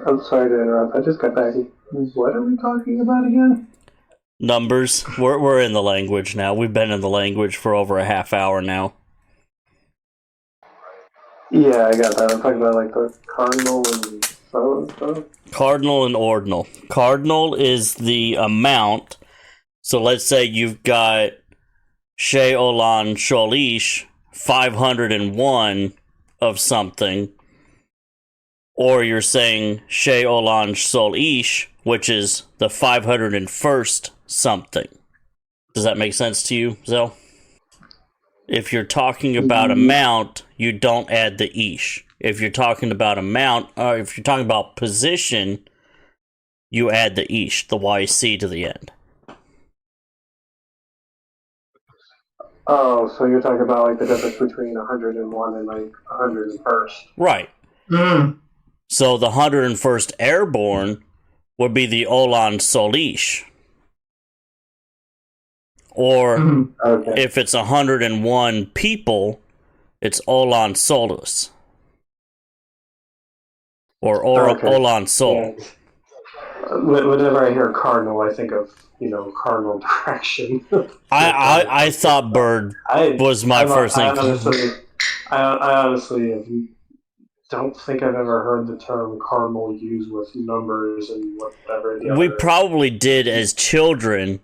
E: I'm sorry to interrupt. I just got back. What are we talking about again?
A: Numbers. We're in the language now. We've been in the language for over a half hour now.
E: Yeah, I got that. I'm talking about like the cardinal and stuff.
A: Cardinal and ordinal. Cardinal is the amount. So let's say you've got She Olan Sholish 501 of something, or you're saying She Olan Sol Ish, which is the 501st something. Does that make sense to you, Zell? If you're talking about amount, you don't add the ish. If you're talking about amount, or if you're talking about position, you add the ish, the YC to the end.
E: Oh, so you're talking about like the difference between 101 and like 101st.
A: Right. So the 101st Airborne would be the Olan Solish. Or if it's 101 people, it's Olan Solus. Or Olan Sol.
E: Yeah. Whenever I hear cardinal, I think of, cardinal direction.
A: I thought bird was my first thing.
E: I honestly don't think I've ever heard the term cardinal used with numbers and whatever.
A: We probably did as children,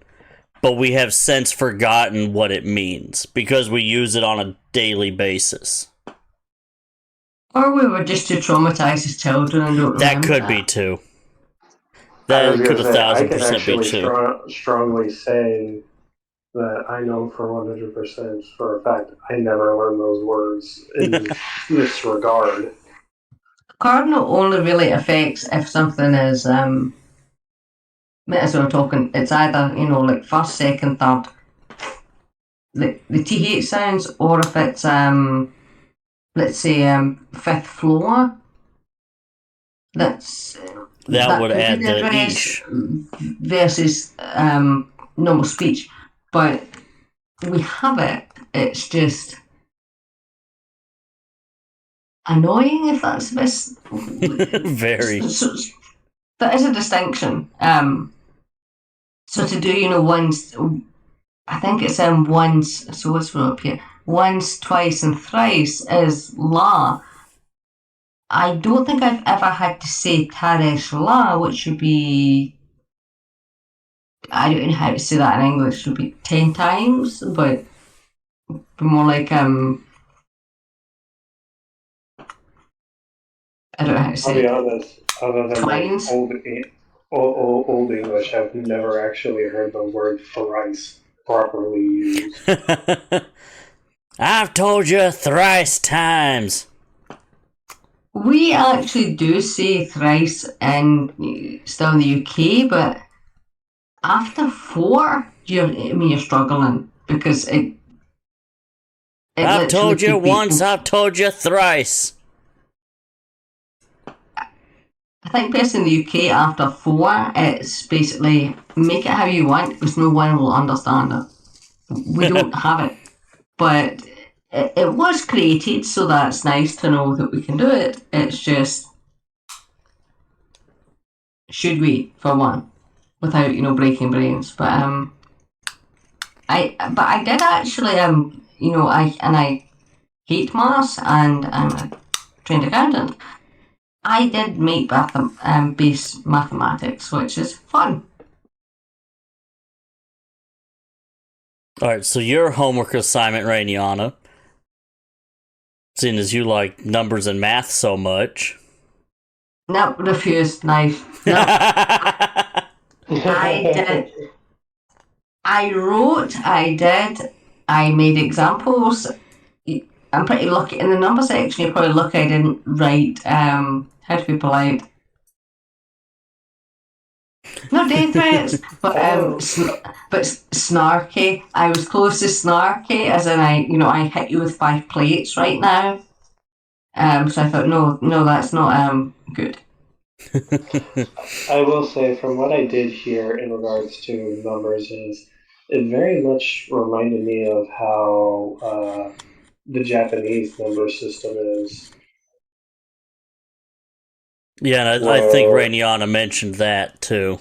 A: but we have since forgotten what it means because we use it on a daily basis.
C: Or we were just too traumatized as children and don't remember
A: that. Could be too. That could 1,000% be true.
E: Strongly say that I know for 100% for a fact I never learned those words in this regard.
C: Cardinal only really affects if something is, as we were talking, it's either, like first, second, third, the TH sounds, or if it's, let's say, fifth floor, that
A: would add the ish
C: versus normal speech, but we have it. It's just annoying, if that's the best.
A: Very.
C: So that is a distinction. So to do, once, I think it's once, so what's up here? Once, twice, and thrice is la. I don't think I've ever had to say Taresh la, which would be, I don't know how to say that in English, it would be 10 times, but more like, I don't know how to say
E: I'll be
C: it.
E: honest, other than like
C: Twines?
E: old English, I've never actually heard the word thrice properly used.
A: I've told you thrice times.
C: We actually do say thrice still in the UK, but after 4, you're struggling because it
A: I've told you
C: could be-
A: once, I've told you thrice.
C: I think based in the UK, after 4, it's basically make it how you want because no one will understand it. We don't have it, but it was created, so that's nice to know that we can do it. It's just, should we, for one, without breaking brains? But I did actually I hate maths and I'm a trained accountant. I did make base mathematics, which is fun.
A: Alright, so your homework assignment, Rainiana, seeing as you like numbers and math so much.
C: No, refused. Nice. No, I did. I wrote. I did. I made examples. I'm pretty lucky in the number section. You're probably lucky I didn't write. How to be polite. Not death threats, but but snarky. I was close to snarky, as in I hit you with 5 plates right now. So I thought, no, that's not good.
E: I will say, from what I did hear in regards to numbers, is it very much reminded me of how the Japanese number system is.
A: Yeah, and I think Rainiana mentioned that too.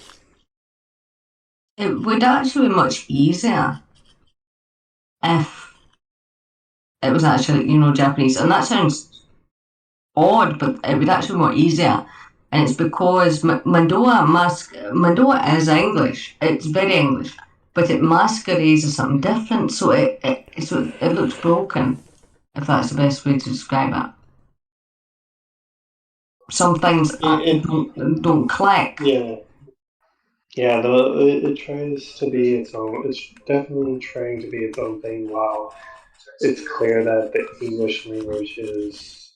C: It would actually be much easier if it was actually, Japanese. And that sounds odd, but it would actually be more easier. And it's because Mando'a is English. It's very English, but it masquerades as something different. So it looks broken, if that's the best way to describe it. Some things don't click.
E: Yeah. Yeah, it tries to be its own. It's definitely trying to be its own thing. While it's clear that the English language is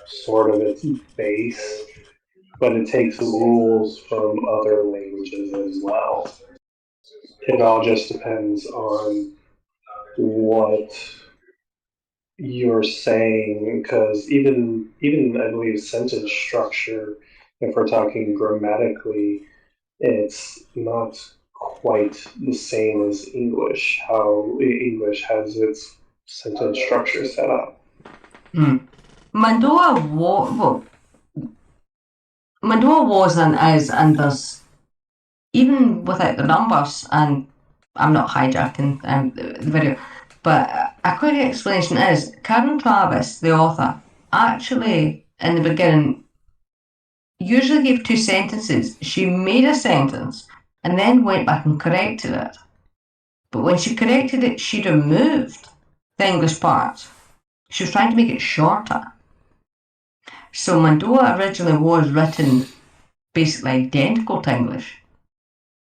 E: sort of its base, but it takes rules from other languages as well. It all just depends on what you're saying, because even I believe sentence structure, if we're talking grammatically, it's not quite the same as English, how English has its sentence structure set up.
C: Mando'a was and is and does, even without the numbers, and I'm not hijacking the video, but a quick explanation is Karen Travis, the author, actually in the beginning usually gave 2 sentences. She made a sentence and then went back and corrected it. But when she corrected it, she removed the English part. She was trying to make it shorter. So Mando'a originally was written basically identical to English.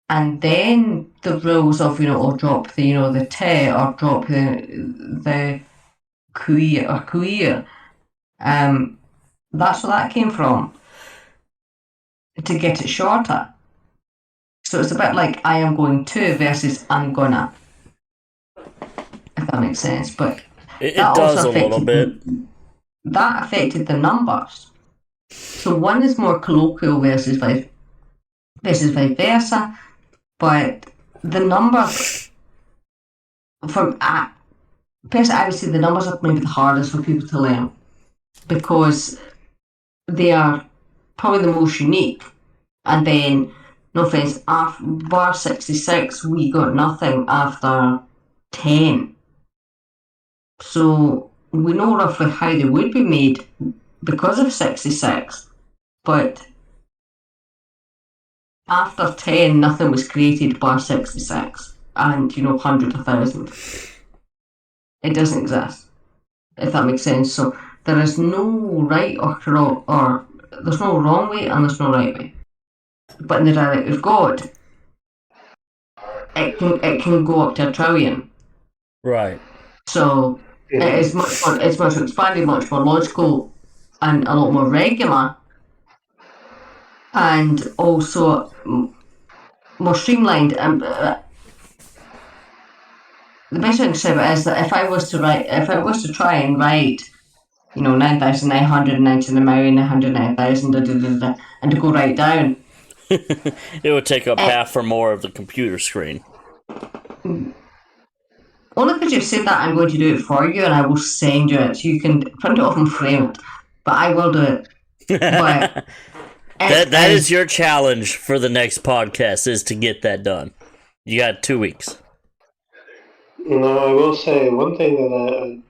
C: And then the rules of, or drop the, the te, or drop the queer or queer. That's where that came from. To get it shorter. So it's a bit like I am going to versus I'm gonna. If that makes sense. But
A: it does a little bit.
C: That affected the numbers. So one is more colloquial versus vice versa. But the numbers, personally, I would say the numbers are maybe the hardest for people to learn because they are probably the most unique. And then no offence, bar 66, we got nothing after 10. So we know roughly how they would be made because of 66, but after 10, nothing was created bar 66 and, 100, 1,000. It doesn't exist, if that makes sense. So there is no right or there's no wrong way and there's no right way. But in the dialect of God, it can go up to 1 trillion.
A: Right.
C: So it is it's much expanded, much more logical, and a lot more regular, and also more streamlined. The best way to describe it is that if I was to try and write, 9,999,999,000, and to go right down,
A: it would take up half or more of the computer screen.
C: Only because you've said that, I'm going to do it for you, and I will send you it so you can print it off and frame it. But I will do it. But
A: that is your challenge for the next podcast, is to get that done. You got 2 weeks.
E: No, I will say one thing that I'm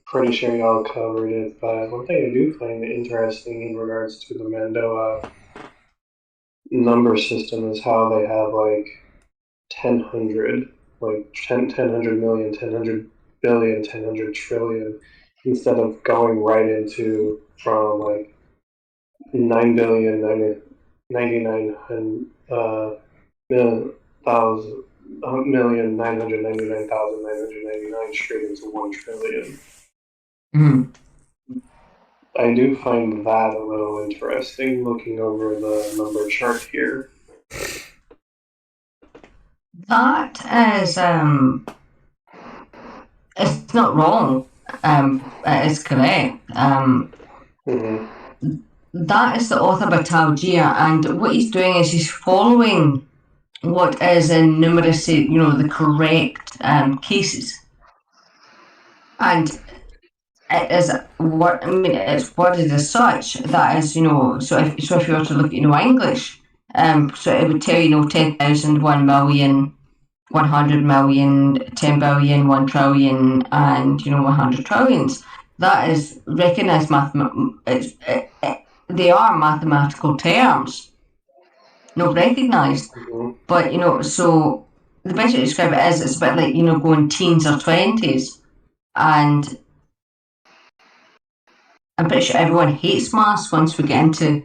E: pretty sure y'all covered it, but one thing I do find interesting in regards to the Mando'a number system is how they have like 1000, like 1000 million, 1000 billion, 1000 trillion, instead of going right into from like 9 billion, 99 million, 999,999 straight into 1 trillion.
C: Mm-hmm.
E: I do find that a little interesting looking over the number chart here.
C: That is, it's not wrong. It is correct. That is the author by Talgia, and what he's doing is he's following what is in numeracy, the correct cases. And it is it's worded as such that is, so if you were to look at, English, so it would tell you, 10,000, 1 million, 100 million, 10 billion, 1 trillion, and 100 trillions. That is recognised they are mathematical terms, not recognised. But so the best way to describe it is it's a bit like going teens or 20s, and I'm pretty sure everyone hates maths once we get into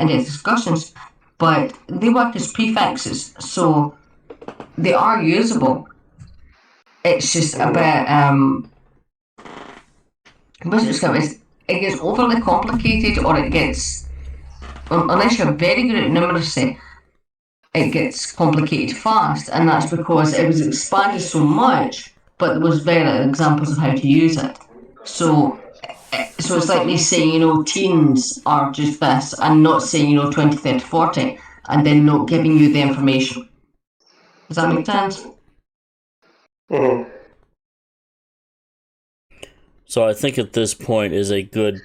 C: discussions, but they work as prefixes, so they are usable. It's just a bit it gets overly complicated, or it gets, unless you're very good at numeracy, it gets complicated fast, and that's because it was expanded so much, but there was very little examples of how to use it. So it's like me saying, teens are just this, and not saying, 20, 30, 40, and then not giving you the information. Does that make sense?
E: Mm-hmm.
A: So I think at this point is a good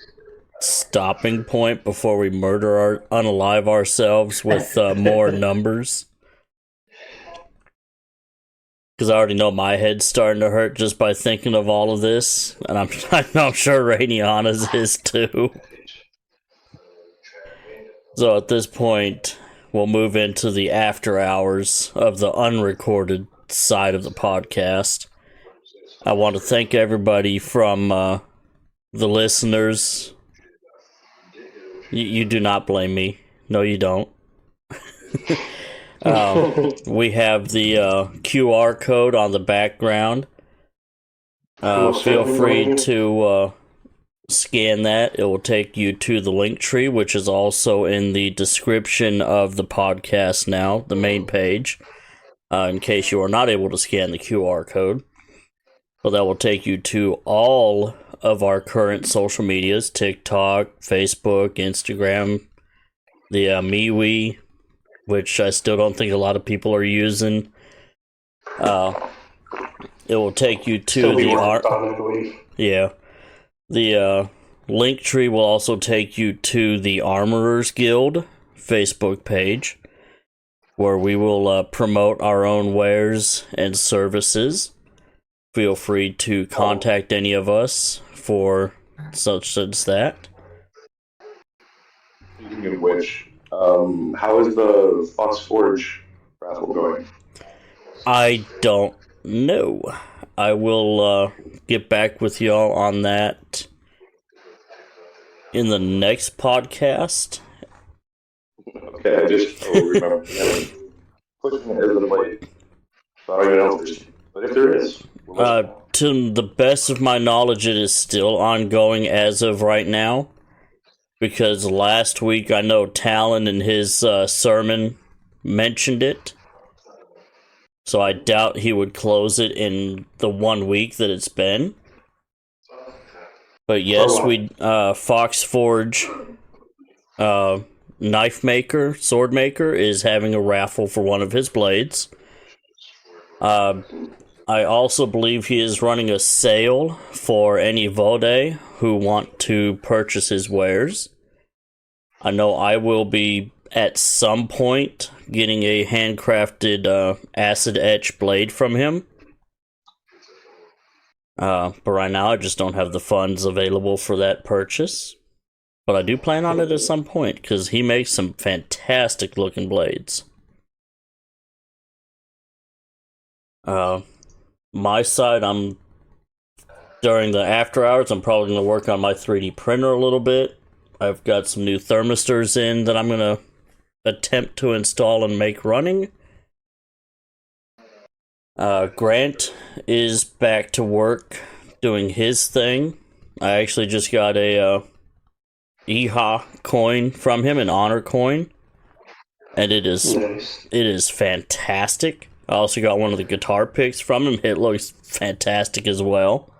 A: stopping point before we unalive ourselves with more numbers. Because I already know my head's starting to hurt just by thinking of all of this, and I'm sure Rainiana's is too. So at this point, we'll move into the after hours of the unrecorded side of the podcast. I want to thank everybody from the listeners. You do not blame me. No, you don't. We have the QR code on the background. Feel free to scan that. It will take you to the link tree, which is also in the description of the podcast now, the main page, in case you are not able to scan the QR code. But that will take you to all of our current social medias: TikTok, Facebook, Instagram, the MeWe, which I still don't think a lot of people are using. It will take you to the link tree will also take you to the Armorers Guild Facebook page. where we will promote our own wares and services. Feel free to contact any of us for such as that.
B: Speaking of which, how is the Fox Forge raffle going?
A: I don't know. I will get back with y'all on that in the next podcast.
B: Okay, I just remember pushing it as of late. So I don't even know if there's, but if there is,
A: to the best of my knowledge, it is still ongoing as of right now. Because last week I know Talon in his sermon mentioned it. So I doubt he would close it in the 1 week that it's been. But yes, Fox Forge knife maker, sword maker, is having a raffle for one of his blades. I also believe he is running a sale for any Vode who want to purchase his wares. I know I will be, at some point, getting a handcrafted acid etch blade from him. But right now I just don't have the funds available for that purchase. But I do plan on it at some point, because he makes some fantastic looking blades. My side, during the after hours, I'm probably going to work on my 3D printer a little bit. I've got some new thermistors in that I'm going to attempt to install and make running. Grant is back to work doing his thing. I actually just got a EHA coin from him, an honor coin. And it is fantastic. I also got one of the guitar picks from him. It looks fantastic as well.